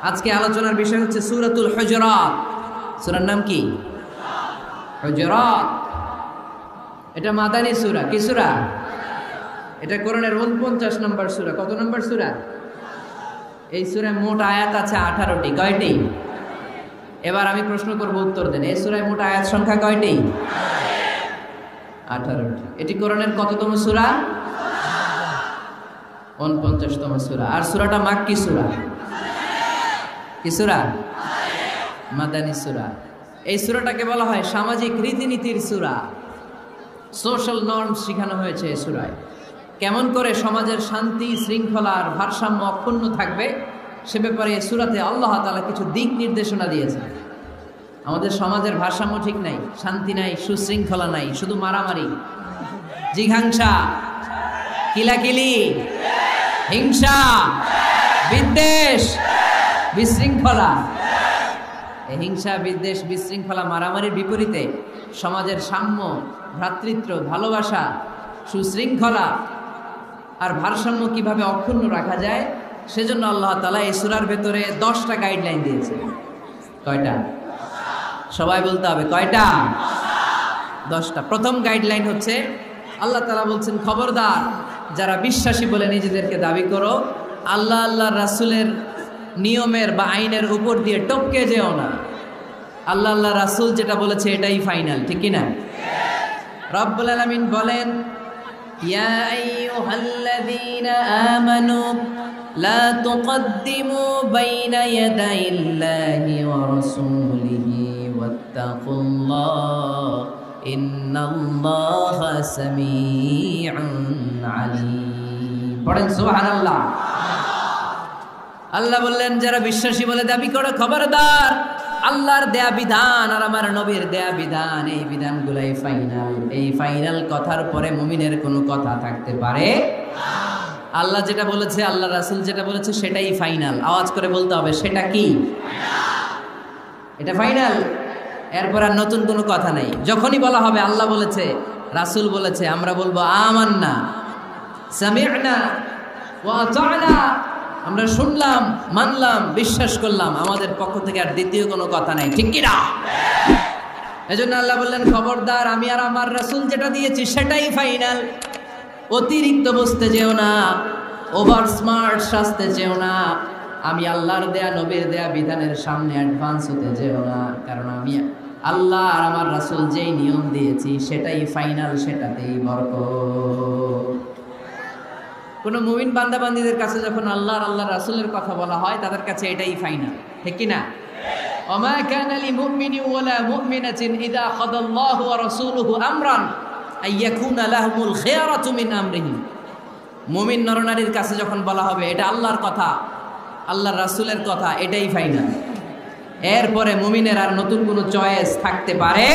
আজকে আলোচনার বিষয় হচ্ছে সূরাতুল হুজুরাত। সূরার নাম কি? হুজুরাত। এটা মাদানী সূরা। কি সূরা? এটা কোরআনের 49 নম্বর সূরা। কত নম্বর সূরা? এই সূরায় মোট আয়াত আছে 18টি। কয়টি? এবার আমি প্রশ্ন করব, উত্তর দেন। এই সূরায় মোট আয়াত সংখ্যা কয়টি? 18টি। এটি কোরআনের কততম সূরা? 49তম সূরা। আর সূরাটা মাক্কি সূরা। কি সূরা? মাদানী সূরা। এই সূরাটাকে বলা হয় সামাজিক রীতিনীতির সূরা। সোশ্যাল নর্মস শেখানো হয়েছে এই সূরায়। কেমন করে সমাজের শান্তি শৃঙ্খলার ভারসাম্য অক্ষুণ্ণ থাকবে সে ব্যাপারে এই সূরাতে আল্লাহ তাআলা কিছু দিক নির্দেশনা দিয়েছেন। আমাদের সমাজের ভারসাম্য ঠিক নাই, শান্তি নাই, সুশৃঙ্খলা নাই, শুধু মারামারি, জিঘাংসা, কিলাকিলি, হিংসা, বিদ্বেষ, বিশৃঙ্খলা। এই হিংসা, বিদ্বেষ, বিশৃঙ্খলা, মারামারির বিপরীতে সমাজের সাম্য, ভ্রাতৃত্ব, ভালোবাসা, সুশৃঙ্খলা আর ভারসাম্য কিভাবে অক্ষুণ্ণ রাখা যায় সেজন্য আল্লাহ তাআলা এই সূরার ভেতরে 10টা গাইডলাইন দিয়েছে। কয়টা? সবাই বলতে হবে কয়টা? 10টা। প্রথম গাইডলাইন হচ্ছে আল্লাহ তাআলা বলছেন, খবরদার যারা বিশ্বাসী বলে নিজেদেরকে দাবি করো, আল্লাহ আল্লাহর রাসূলের নিয়মের বা আইনের উপর দিয়ে টপকে যেও না। আল্লাহ আল্লাহ রাসূল যেটা বলেছে এটাই ফাইনাল, ঠিক কি না? রব্বুল আলামিন বলেন, ইয়া আইয়ুহাল্লাযীনা আমানু লা তুকদ্দিমু বাইনা ইয়াদাইল্লাহি ওয়া রাসূলিহি ওয়াত্তাকুল্লাহ ইন্নাল্লাহা সামিউন আলীম। পড়েন সুবহানাল্লাহ। আল্লাহ বললেন, যারা বিশ্বাসী বলে দাবি করো, খবরদার আল্লাহর দেয়া বিধান আর আমার নবীর দেয়া বিধান, এই বিধানগুলাই ফাইনাল। এই ফাইনাল কথার পরে মুমিনের কোনো কথা থাকতে পারে? আল্লাহ যেটা বলেছে, আল্লাহ রাসূল যেটা বলেছে সেটাই ফাইনাল। আওয়াজ করে বলতে হবে, সেটা কি? এটা ফাইনাল। এরপর আর নতুন কোনো কথা নাই। যখনই বলা হবে আল্লাহ বলেছে, রাসূল বলেছে, আমরা বলবো আমান্না, সামি'না ওয়া আতা'না। আমরা শুনলাম, মানলাম, বিশ্বাস করলাম। আমাদের পক্ষ থেকে আর দ্বিতীয় কোনো কথা নাই, ঠিক কি না? এজন্য আল্লাহ বললেন, খবরদার আমি আর আমার রাসূল যেটা দিয়েছি সেটাই ফাইনাল। অতিরিক্ত বুঝতে যেও না, ওভার স্মার্ট সাজতে যেও না। আমি আল্লাহর দেয়া, নবীর দেয়া বিধানের সামনে অ্যাডভান্স হতে যেও না, কারণ আমি আল্লাহ আর আমার রাসূল যেই নিয়ম দিয়েছি সেটাই ফাইনাল, সেটাতেই বরকত। কোনো মুমিন বান্দাবান্দীদের কাছে যখন আল্লাহ আর আল্লাহ রাসূলের কথা বলা হয় তাদের কাছে এটাই ফাইনাল, ঠিক কি না? ওমা কানা লিমুমিনি ওয়ালা মুমিনাতিন ইযা খাদাল্লাহু ওয়া রাসূলুহু আমরান আইয়াকুনা লাহুমুল খিয়ারাতু মিন আমরিহিম। মুমিন নরনারীর কাছে যখন বলা হবে এটা আল্লাহর কথা, আল্লাহর রাসূলের কথা, এটাই ফাইনাল। এরপরে মুমিনের আর নতুন কোনো চয়েস থাকতে পারে?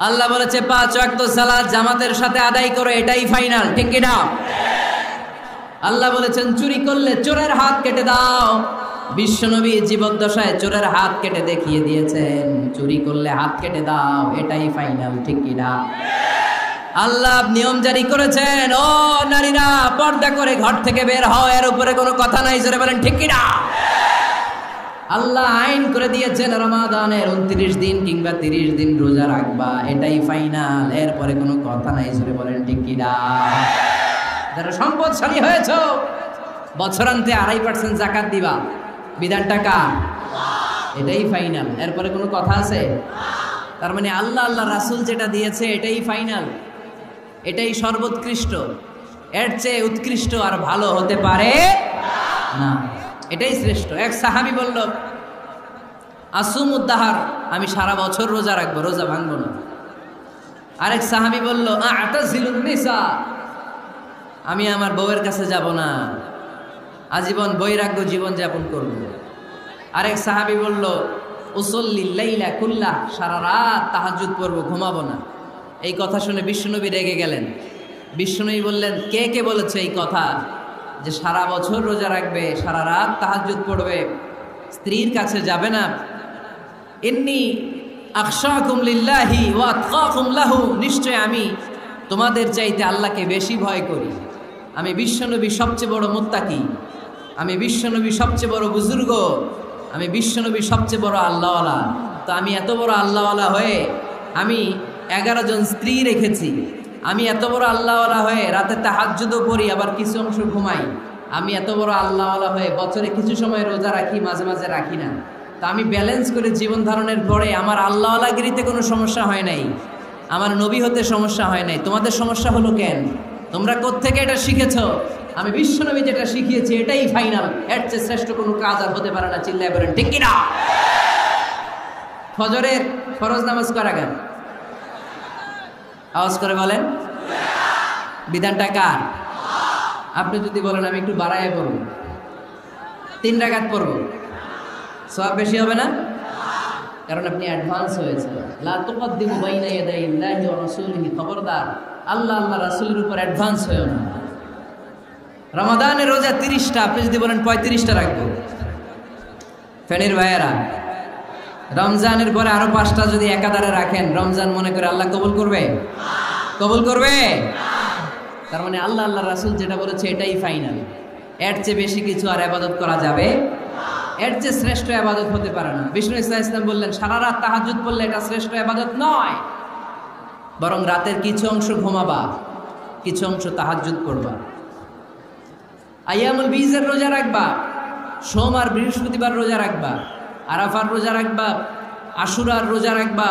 আল্লাহ বলেছে 5 ওয়াক্ত সালাত জামাতের সাথে আদায় করো, এটাই ফাইনাল, ঠিক কি না? আল্লাহ বলেছেন চুরি করলে চোরের হাত কেটে দাও। বিশ্বনবী জীবদ্দশায় চোরের হাত কেটে দেখিয়ে দিয়েছেন, চুরি করলে হাত কেটে দাও, এটাই ফাইনাল, ঠিক কি না? আল্লাহ নিয়ম জারি করেছেন, ও নারীরা পর্দা করে ঘর থেকে বের হও, এর উপরে কোনো কথা নাই, জোরে বলেন ঠিক কি না? আল্লাহ আইন করে দিয়েছেন রমাদানের 29 দিন কিংবা 30 দিন রোজা রাখবা, এটাই ফাইনাল, এরপরে কোনো কথা নাই, জোরে বলেন ঠিক কি না? যারা সম্পদশালী হয়েছো বছরান্তে 2.5% যাকাত দিবা, বিধানটা কার? এটাই ফাইনাল, এরপরে কোনো কথা আছে? তার মানে আল্লাহ আল্লাহ রাসূল যেটা দিয়েছে এটাই ফাইনাল, এটাই সর্বোৎকৃষ্ট। এর চেয়ে উৎকৃষ্ট আর ভালো হতে পারে না, এটাই শ্রেষ্ঠ। এক সাহাবী বলল, আসুমুদ্দাহার, আমি সারা বছর রোজা রাখবো, রোজা ভাঙবো না। আরেক সাহাবী বলল, আতাজিলুন নিসা, আমি আমার বউয়ের কাছে যাব না, আজীবন বৈরাগ্য জীবন যাপন করব। আরেক সাহাবী বলল, উসল্লিল লাইলা কুল্লাহ, সারা রাত তাহাজ্জুদ পড়ব, ঘুমাবো না। এই কথা শুনে বিশ্বনবী রেগে গেলেন। বিশ্বনবী বললেন, কে কে বলেছে এই কথা যে সারা বছর রোজা রাখবে, সারা রাত তাহাজ্জুদ পড়বে, স্ত্রীর কাছে যাবে না? ইন্নী আখশাকুম লিল্লাহি ওয়া আতকাকুম লাহু, নিশ্চয় আমি তোমাদের চাইতে আল্লাহকে বেশি ভয় করি। আমি বিশ্বনবী সবচেয়ে বড় মুত্তাকি, আমি বিশ্বনবী সবচেয়ে বড় বুজুর্গ, আমি বিশ্বনবী সবচেয়ে বড় আল্লাহওয়ালা। তো আমি এত বড় আল্লাহওয়ালা হয়ে আমি 11 জন স্ত্রী রেখেছি, আমি এত বড় আল্লাহওয়ালা হয়ে রাতে তাহাজ্জুদও পড়ি, আবার কিছু অংশ ঘুমাই। আমি এত বড় আল্লাহওয়ালা হয়ে বছরে কিছু সময় রোজা রাখি, মাঝে মাঝে রাখি না। তা আমি ব্যালেন্স করে জীবন ধারণের পরে আমার আল্লাহওয়ালাগিরিতে কোনো সমস্যা হয় নাই, আমার নবী হতে সমস্যা হয় নাই। তোমাদের সমস্যা হলো কেন? তোমরা কোত্থেকে এটা শিখেছো? আমি বিশ্বনবী যেটা শিখিয়েছি এটাই ফাইনাল, এর চেয়ে শ্রেষ্ঠ কোনো কাজ আর হতে পারে না। চিল্লায় বলেন ঠিক কিনা? ফজরের ফরজ নামাজ করা কেন? আওয়াজ করে বলেন। বিধানটা কার? আপনি যদি বলেন আমি একটু বাড়ায় পড়ব, 3 রাকাত পড়ব, সওয়াব বেশি হবে না? কারণ আপনি অ্যাডভান্স হয়েছে। লা তুকদ্দিমু বাইনা ইয়াদাইল্লাহি ওয়া রাসূলিহি, খবরদার আল্লাহ রাসূলের উপর অ্যাডভান্স হয়ো না। রমাদানের রোজা 30টা, আপনি যদি বলেন 35টা রাখবো, ফেনীর ভাইয়েরা রমজানের পরে আরো 5টা যদি একাধারে রাখেন, রমজান মনে করে আল্লাহ কবুল করবে? কবুল করবে? তার মানে আল্লাহ রাসূল যেটা বলেছে এটাই ফাইনাল, এর চেয়ে বেশি কিছু আর ইবাদত করা যাবে, এর চেয়ে শ্রেষ্ঠ ইবাদত হতে পারে না। বিষ্ণু ইসলাম বললেন সারা রাত তাহাজ্জুদ পড়লে এটা শ্রেষ্ঠ ইবাদত নয়, বরং রাতের কিছু অংশ ঘুমাবা, কিছু অংশ তাহাজ্জুদ করবা। আইয়ামুল বীজের রোজা রাখবা, সোম আর বৃহস্পতিবার রোজা রাখবা, আরাফার রোজা রাখবা, আশুরার রোজা রাখবা,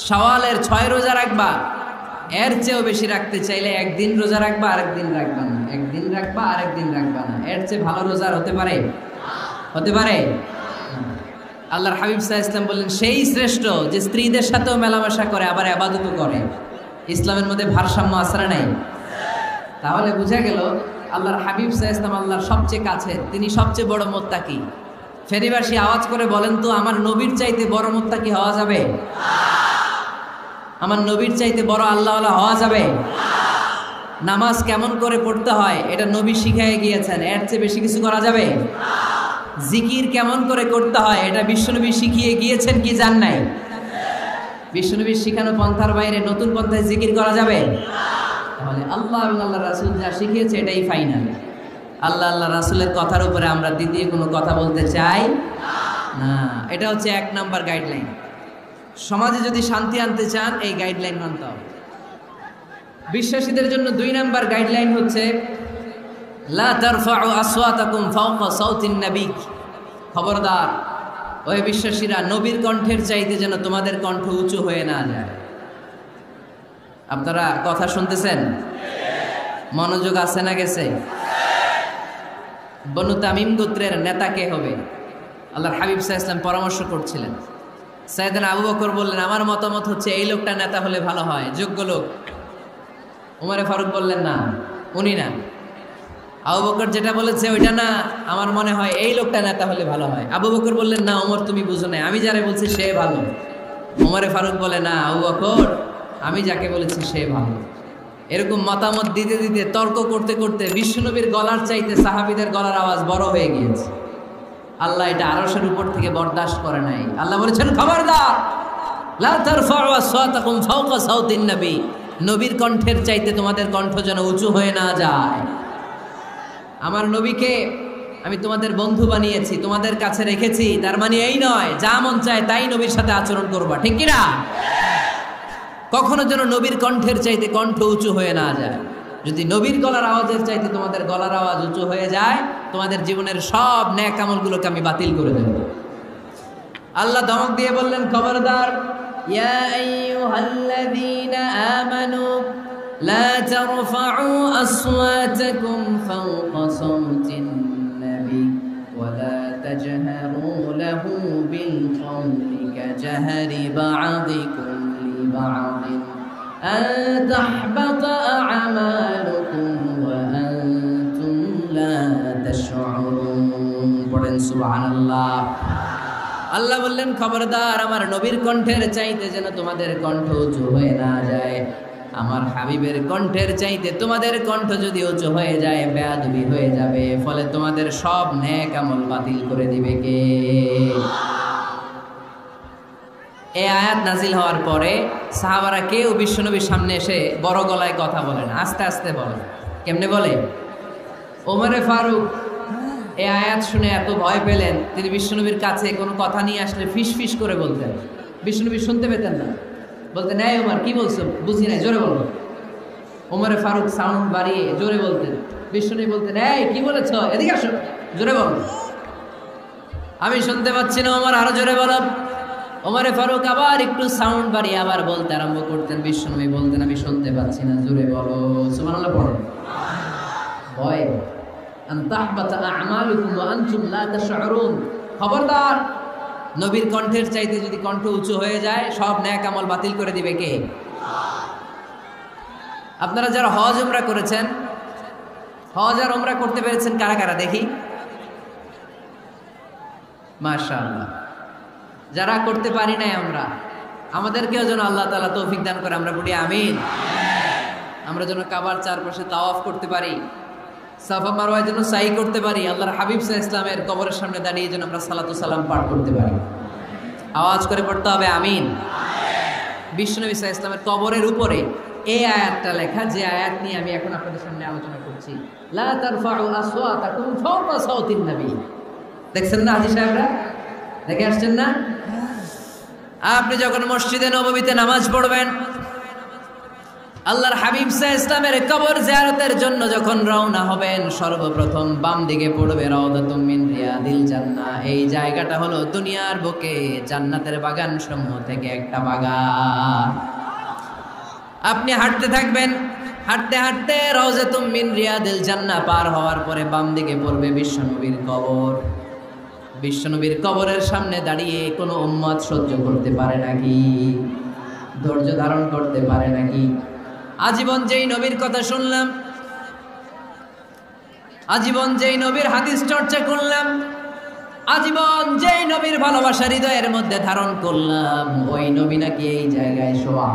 শাওয়ালের 6 রোজা রাখবা। এর চেয়েও বেশি রাখতে চাইলে একদিন রোজা রাখবা, আরেকদিন রাখবা না, একদিন রাখবা, আরেকদিন রাখবা না। এর চেয়ে ভালো রোজা হতে পারে? হতে পারে? আল্লাহর হাবিব সাল্লাল্লাহু আলাইহি ওয়াসাল্লাম বললেন সেই শ্রেষ্ঠ যে স্ত্রীদের সাথেও মেলামেশা করে, আবার ইবাদতও করে। ইসলামের মধ্যে ভারসাম্য আছে না নাই? তাহলে বোঝা গেল আল্লাহর হাবিব সাল্লাল্লাহু আলাইহি ওয়াসাল্লাম আল্লাহর সবচেয়ে কাছে, তিনি সবচেয়ে বড় মুত্তাকি। ফেনীবাসী আওয়াজ করে বলেন তো, আমার নবীর চাইতে বড় মুত্তাকি হওয়া যাবে? আমার নবীর চাইতে বড় আল্লাহওয়ালা হওয়া যাবে? নামাজ কেমন করে পড়তে হয় এটা নবী শিখায় গিয়েছেন, এর চেয়ে বেশি কিছু করা যাবে? জিকির কেমন করে করতে হয় এটা বিশ্বনবী শিখিয়ে গিয়েছেন কি জান নাই? বিশ্বনবীর শিখানো পন্থার বাইরে নতুন পন্থায় জিকির করা যাবে? তাহলে আল্লাহ এবং আল্লাহ রাসূল যা শিখিয়েছে এটাই ফাইনাল। আল্লাহ রাসূলের কথার উপরে আমরা দ্বিতীয় কোনো কথা বলতে চাই না। এটা হচ্ছে 1 নাম্বার গাইডলাইন। সমাজে যদি শান্তি আনতে চান এই গাইডলাইন মানতে হবে। বিশ্বাসীদের জন্য 2 নাম্বার গাইডলাইন হচ্ছে লা তারফাউ আসওয়াতাকুম ফাওকা সাউতিন নবী। খবরদার ওই বিশ্বাসীরা, নবীর কণ্ঠের চাইতে যেন তোমাদের কণ্ঠ উঁচু হয়ে না যায়। আপনারা কথা শুনতেছেন? মনোযোগ আছে না গেছে? বনু তামিম গোত্রের নেতা কে হবে? আল্লাহর হাবিব সাল্লাল্লাহু আলাইহি ওয়াসাল্লাম পরামর্শ করছিলেন। সাইয়েদনা আবু বকর বললেন আমার মতামত হচ্ছে এই লোকটা নেতা হলে ভালো হয়, যোগ্য লোক। উমরে ফারুক বললেন না, উনি না। আবু বকর যেটা বলেছে ওইটা না, আমার মনে হয় এই লোকটা নেতা হলে ভালো হয়। আবু বকর বললেন না ওমর তুমি বুঝো না, আমি যারে বলছি সে ভালো। উমরে ফারুক বলে না আবু বকর, আমি যাকে বলেছি সে ভালো। এরকম মতামত দিতে দিতে, তর্ক করতে করতে বিশ্বনবীর গলার চাইতে সাহাবীদের গলার আওয়াজ বড় হয়ে গিয়েছে। আল্লাহ এটা আরশের উপর থেকে বরদাস্ত করে নাই। আল্লাহ বলেছেন খবরদার, লা তারফাউ আসওয়াতাকুম ফাওকা সাউতিন নবী, নবীর কণ্ঠের চাইতে তোমাদের কণ্ঠ যেন উঁচু হয়ে না যায়। আমার নবীকে আমি তোমাদের বন্ধু বানিয়েছি, তোমাদের কাছে রেখেছি, তার মানে এই নয় যা মন চায় তাই নবীর সাথে আচরণ করবা, ঠিক কি না? কখনো যেন নবীর কণ্ঠের চাইতে কণ্ঠ উঁচু হয়ে না যায়। যদি নবীর গলার আওয়াজের চাইতে তোমাদের গলার আওয়াজ উঁচু হয়ে যায়, তোমাদের জীবনের সব নেক আমলগুলোকে আমি বাতিল করে দেব। আল্লাহ ধমক দিয়ে বললেন খবরদার, ইয়া আইয়ুহাল্লাযীনা আমানু লা তারফাউ আসওয়াতাকুম ফাওকা সাওতিন নবী ওয়া লা তাজহারু লাহু বিল কওলি কাজাহরি বা'দিকুম লিবা'দিন আন তাহবাতা আ'মালুকুম ওয়া আনতুম লা তাশউরুন। পড়েন সুবহানাল্লাহ। আল্লাহ বললেন খবরদার, আমার নবীর কণ্ঠের চাইতে যেন তোমাদের কণ্ঠ উঁচু হয়ে না যায়। আমার হাবিবের কণ্ঠের চাইতে তোমাদের কণ্ঠ যদি উঁচু হয়ে যায় বেয়াদবি হয়ে যাবে, ফলে তোমাদের সব নেক আমল বাতিল করে দিবে কে? এই আয়াত নাজিল হওয়ার পরে সাহাবারা কেউ বিশ্বনবীর সামনে এসে বড় গলায় কথা বলে না, আস্তে আস্তে বলে। কেমনে বলে? ওমরে ফারুক এই আয়াত শুনে এত ভয় পেলেন, তিনি বিশ্বনবীর কাছে কোনো কথা নিয়ে আসলে ফিস ফিস করে বলতেন। বিশ্বনবী শুনতে পেতেন না, বলতেন এই ওমর কি বলছো, বুঝি নাই, জোরে বলো। ওমরে ফারুক সাউন্ড বাড়িয়ে জোরে বলতেন, বিশ্বনবী বলতেন এই কি বলেছো, এদিকে আসো, জোরে বলো। আমি শুনতে পাচ্ছি না, ওমর আরো জোরে বলো। ওমরে ফারুক আবার একটু সাউন্ড বাড়িয়ে আবার বলতে আরম্ভ করতেন, বিশ্বনবী বলতেন আমি শুনতে পাচ্ছি না, জোরে বলো। সুবহানাল্লাহ পড়ো। ভয় খবরদার, নবীর কণ্ঠের চাইতে যদি কণ্ঠ উঁচু হয়ে যায় সব নেক আমল বাতিল করে দিবে কে? আপনারা যারা হজ উমরা করেছেন, হজ আর উমরা করতে পেরেছেন কারা কারা দেখি? মাশাআল্লাহ। যারা করতে পারি নাই আমরা, আমাদেরকেও যেন আল্লাহ তাআলা তৌফিক দান করে, আমরা বলি আমিন। আমরা যেন কাবার চারপাশে তাওয়াফ করতে পারি, সাফা মারওয়ায় যেন সাই করতে পারি, আল্লাহর হাবিব সাল্লাল্লাহু আলাইহি ওয়াসাল্লামের কবরের সামনে দাঁড়িয়ে যেন আমরা সালাতু সালাম পাঠ করতে পারি। আওয়াজ করে পড়তে হবে আমিন। বিশ্বনবী সাল্লাল্লাহু আলাইহি ওয়াসাল্লামের কবরের উপরে এই আয়াতটা লেখা, যে আয়াত নিয়ে আমি এখন আপনাদের সামনে আলোচনা করছি। লা তারফাউ আসওয়াতাকুম ফাওকা সাওতিন নবী। দেখছেন না হাজী সাহেবরা, দেখে আসছেন না? আপনি যখন মসজিদে নববীতে নামাজ পড়বেন, আল্লাহর হাবিব সাল্লাল্লাহু আলাইহি ওয়াসাল্লামের কবর জিয়ারতের জন্য যখন রওনা হবেন, সর্বপ্রথম বাম দিকে পড়বে রাউদাতুম মিন রিয়াদিল জান্নাহ। এই জায়গাটা হলো দুনিয়ার বুকে জান্নাতের বাগান সমূহ থেকে একটা বাগান। আপনি হাঁটতে থাকবেন, হাঁটতে হাঁটতে রাউদাতুম মিন রিয়াদিল জান্নাহ পার হওয়ার পরে বাম দিকে পড়বে বিশ্বনবীর কবর। বিশ্বনবীর কবরের সামনে দাঁড়িয়ে কোনো উম্মত সহ্য করতে পারে নাকি? ধৈর্য ধারণ করতে পারে নাকি? আজীবন যেই নবীর কথা শুনলাম, আজীবন যেই নবীর হাদিস চর্চা করলাম, আজীবন যেই নবীর ভালোবাসা হৃদয়ের মধ্যে ধারণ করলাম, ওই নবী নাকি এই জায়গায় শোয়া,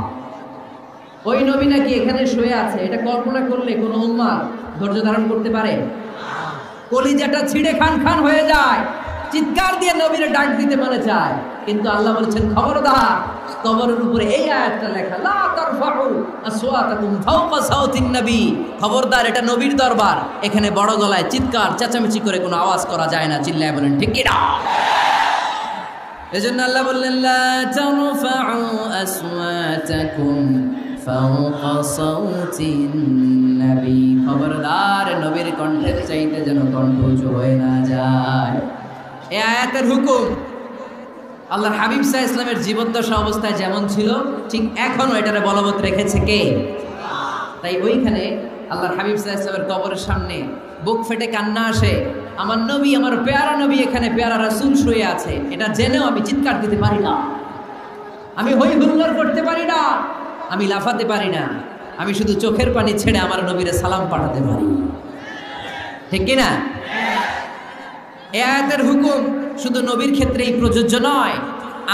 ওই নবী নাকি এখানে শুয়ে আছে, এটা কল্পনা করলে কোনো উম্মাহ ধৈর্য ধারণ করতে পারে? কলিজাটা ছিঁড়ে খান খান হয়ে যায়, চিৎকার দিয়ে নবীর ডাক দিতে মনে চায়। কিন্তু আল্লাহ বলেছেন খবরদার, কবরের উপরে এই আয়াতটা লেখা, লা তারফাউ আসওয়াতাকুম ফাওকা সাওতিন নবী। খবরদার, এটা নবীর দরবার, এখানে বড় গলায় চিৎকার চেঁচামেচি করে কোনো আওয়াজ করা যায় না। চিল্লায় বলেন ঠিক কি না? এজন্য আল্লাহ বললেন লা তারফাউ আসওয়াতাকুম ফাওকা সাওতিন নবী। খবরদার, নবীর কণ্ঠের চাইতে যেন কণ্ঠ উঁচু হয়ে না যায়। এই আয়াতের হুকুম আল্লাহর হাবিব সাল্লাল্লাহু আলাইহি ওয়াসাল্লামের জীবদ্দশা অবস্থায় যেমন ছিল, ঠিক এখনো এটারে বলবৎ রেখেছে কে? তাই ওইখানে আল্লাহর হাবিব সাল্লাল্লাহু আলাইহি ওয়াসাল্লামের কবরের সামনে বুক ফেটে কান্না আসে, আমার নবী, আমার পেয়ারা নবী এখানে, পেয়ারা রাসূল শুয়ে আছে, এটা জেনেও আমি চিৎকার দিতে পারি না, আমি হই হুল্লোড় করতে পারি না, আমি লাফাতে পারি না, আমি শুধু চোখের পানি ছেড়ে আমার নবীরে সালাম পাঠাতে পারি। ঠিক কি না? এই আয়াতের হুকুম শুধু নবীর ক্ষেত্রেই প্রযোজ্য নয়,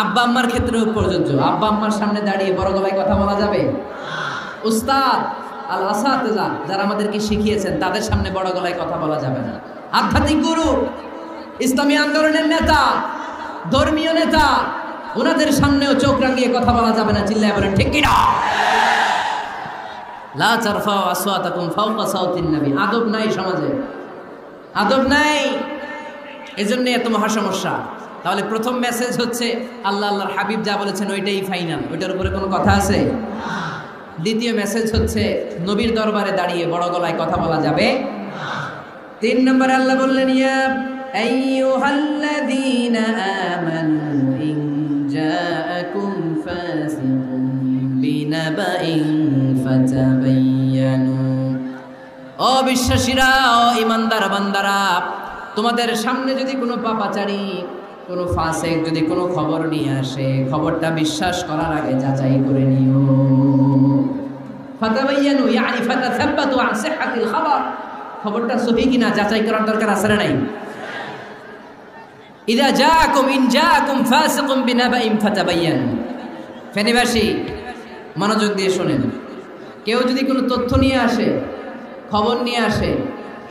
আব্বা আম্মার ক্ষেত্রেও প্রযোজ্য। আব্বা আম্মার সামনে দাঁড়িয়ে বড় গলায় কথা বলা যাবে? উস্তাদ আল আসাতিজা যারা আমাদেরকে শিখিয়েছেন, তাদের সামনে বড় গলায় কথা বলা যাবে না। আধ্যাত্মিক গুরু, ইসলামী আন্দোলনের নেতা, ধর্মীয় নেতা, ওনাদের সামনেও চোখ রাঙিয়ে কথা বলা যাবে না। চিল্লায় বলেন ঠিক কি না? লা তারফাউ আসওয়াতাকুম ফাওকা সাওতিন নবী। আদব নাই সমাজে, আদব নাই, এজন্য এত মহা সমস্যা। তাহলে প্রথম মেসেজ হচ্ছে আল্লাহ আল্লাহর হাবিব যা বলেছেন ওইটাই ফাইনাল, ওইটার উপরে কোনো কথা আছে? দ্বিতীয় মেসেজ হচ্ছে নবীর দরবারে দাঁড়িয়ে বড় গলায় কথা বলা যাবে। 3 নম্বরে আল্লাহ বললেন ইয়া আইয়ুহাল্লাযীনা আমানু ইন জাআকুম ফাসিকুম বিনাবাইন ফাতাবায়ানু। ও বিশ্বাসীরা, ও ঈমানদার বান্দারা, তোমাদের সামনে যদি কোনো পাপাচারী, কোনো ফাসিক যদি কোনো খবর নিয়ে আসে, খবরটা বিশ্বাস করার আগে যাচাই করে নিও। ফাতাবায়ানু ইয়ানি ফাতাসাব্বাতু আন সিহহাতিল খবর, খবরটা সহি কিনা যাচাই করার দরকার আছে না নাই? ইন জাআকুম ফাসিকুম বিনাবাইন ফাতাবায়ানু। ফেনীবাসী মনোযোগ দিয়ে শুনেন, কেউ যদি কোনো তথ্য নিয়ে আসে, খবর নিয়ে আসে,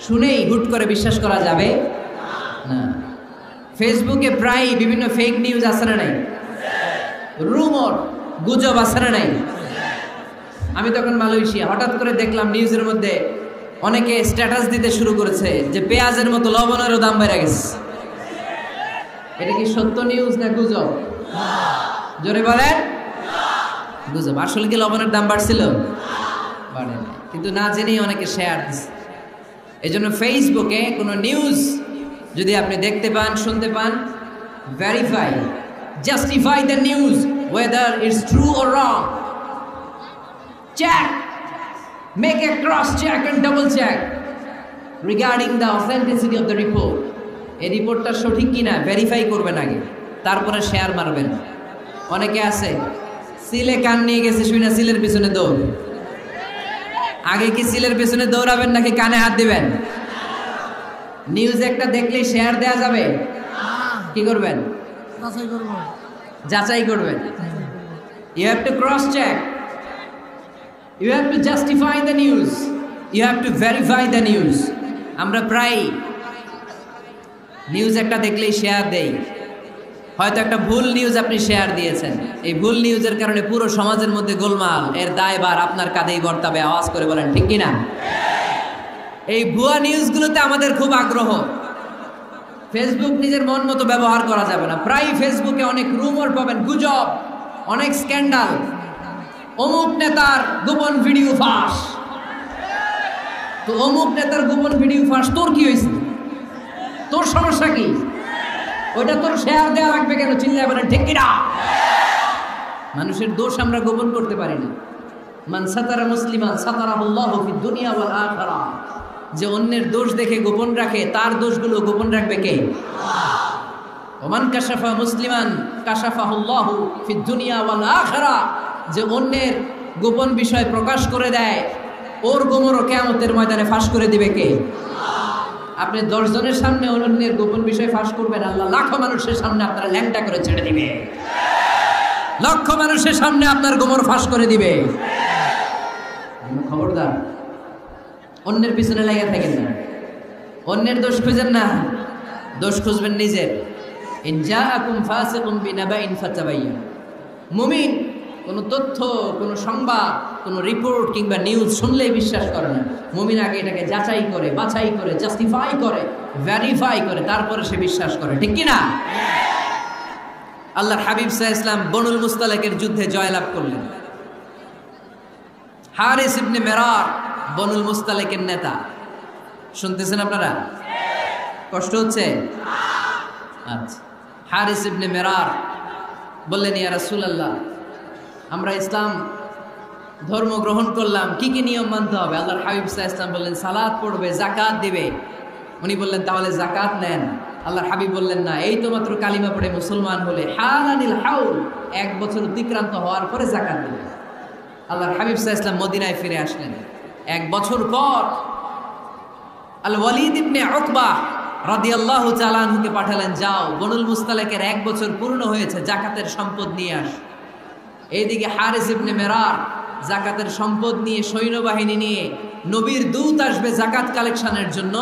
শুনেই হুট করে বিশ্বাস করা যাবে না। ফেসবুকে প্রায় বিভিন্ন ফেক নিউজ আছে না নাই? রুমর, গুজব আছে না নাই? আমি তখন মালয়েশিয়া, হঠাৎ করে দেখলাম নিউজের মধ্যে অনেকে স্ট্যাটাস দিতে শুরু করেছে যে পেঁয়াজের মতো লবণেরও দাম বেড়ে গেছে। এটা কি সত্য নিউজ না গুজব? জোরে বলেন। গুজব। আসলে কি লবণের দাম বাড়ছিল? বাড়ে না, কিন্তু না জেনেই অনেকে শেয়ার দিচ্ছে। এই জন্য ফেসবুকে কোনো নিউজ যদি আপনি দেখতে পান, শুনতে পান, verify, justify the news whether it's true or wrong. Check, make a cross check and double check regarding the authenticity of the report. এই রিপোর্টটা সঠিক কিনা ভেরিফাই করবেন আগে, তারপরে শেয়ার মারবেন। অনেকে আছে সিলে কান নিয়ে গেছে, শুনে সিলের পিছনে দৌড়। আগে কি সিলের পিছনে দৌড়াবেন নাকি কানে হাত দিবেন? নিউজ একটা দেখলেই শেয়ার দেয়া যাবে? কি করবেন? যাচাই করবেন। You have to cross check, you have to justify the news, you have to verify the news. আমরা প্রায় নিউজ একটা দেখলেই শেয়ার দেই। হয়তো একটা ভুল নিউজ আপনি শেয়ার দিয়েছেন, এই ভুল নিউজের কারণে পুরো সমাজের মধ্যে গোলমাল, এর দায়ভার আপনার কাঁধেই বর্তাবে। আওয়াজ করে বলেন ঠিক কিনা? এই ভুয়া নিউজগুলোতে আমাদের খুব আগ্রহ। ফেসবুক নিজের মন মতো ব্যবহার করা যাবে না। প্রায় ফেসবুকে অনেক রুমার পাবেন, গুজব, অনেক স্ক্যান্ডাল। অমুক নেতার গোপন ভিডিও ফাঁস। তো অমুক নেতার গোপন ভিডিও ফাঁস, তোর কি হয়েছে? তোর সমস্যা কি? ওইটা তোর শেয়ার দেওয়া লাগবে কেন? চিল্লায় বলেন ঠিক কিনা? মানুষের দোষ আমরা গোপন করতে পারি না। মান সাতারা মুসলিমান সাতারাহুল্লাহু ফিদ দুনিয়া ওয়াল আখিরাহ। যে অন্যের দোষ দেখে গোপন রাখে, তার দোষগুলো গোপন রাখবে কে? ওমান কাশাফা মুসলিমান কাশাফাহুল্লাহু ফিদ দুনিয়া ওয়াল আখিরাহ। যে অন্যের গোপন বিষয় প্রকাশ করে দেয়, ওর গোমরও কিয়ামতের ময়দানে ফাঁস করে দিবে কে? আপনি 10 জনের সামনে অন্যের গোপন বিষয় ফাঁস করবেন, আল্লাহ লাখো মানুষের সামনে আপনারা ল্যাংটা করে ছেড়ে দিবে। লক্ষ মানুষের সামনে আপনার গোমর ফাঁস করে দিবে। খবরদার, অন্যের পিছনে লেগে থাকেন না, অন্যের দোষ খুঁজেন না, দোষ খুঁজবেন নিজের। ইন জাআকুম ফাসিকুম বিনাবাইন ফাতাবায়্যান। মুমিন কোনো তথ্য, কোনো সংবাদ, কোনো রিপোর্ট কিংবা নিউজ শুনলেই বিশ্বাস করে না। মুমিন আগে এটাকে যাচাই করে, বাছাই করে, জাস্টিফাই করে, ভেরিফাই করে, তারপরে সে বিশ্বাস করে। ঠিক কিনা? আল্লাহর হাবিব সাল্লাল্লাহু আলাইহি ওয়াসাল্লাম বনুল মুস্তালিকের যুদ্ধে জয়লাভ করলেন। হারিস ইবনে মিরার বনুল মুস্তালিকের নেতা। শুনতেছেন আপনারা? কষ্ট হচ্ছে? আচ্ছা। হারিস ইবনে মিরার বললেন, ইয়া রাসূলুল্লাহ, আমরা ইসলাম ধর্ম গ্রহণ করলাম, কি কি নিয়ম মানতে হবে? আল্লাহর হাবিব সাল্লাল্লাহু আলাইহি ওয়াসাল্লাম বললেন, সালাত পড়বে, যাকাত দিবে। উনি বললেন, তাহলে যাকাত নেন। আল্লাহর হাবিব বললেন, না, এই তো মাত্র কালিমা পড়ে মুসলমান হলে হালানিল হাউল, 1 বছর অতিক্রান্ত হওয়ার পরে যাকাত দিবে। আল্লাহর হাবিব সাল্লাল্লাহু আলাইহি ওয়াসাল্লাম মদিনায় ফিরে আসলেন। 1 বছর পর আল ওয়ালিদ ইবনে উকবা রাদিয়াল্লাহু তাআলা আনহুকে পাঠালেন, যাও বনুল মুস্তালিকের 1 বছর পূর্ণ হয়েছে, যাকাতের সম্পদ নিয়ে আস। এইদিকে হারিস ইবনে মিরার যাকাতের সম্পদ নিয়ে, সৈন্যবাহিনী নিয়ে, নবীর দূত আসবে যাকাত কালেকশনের জন্য,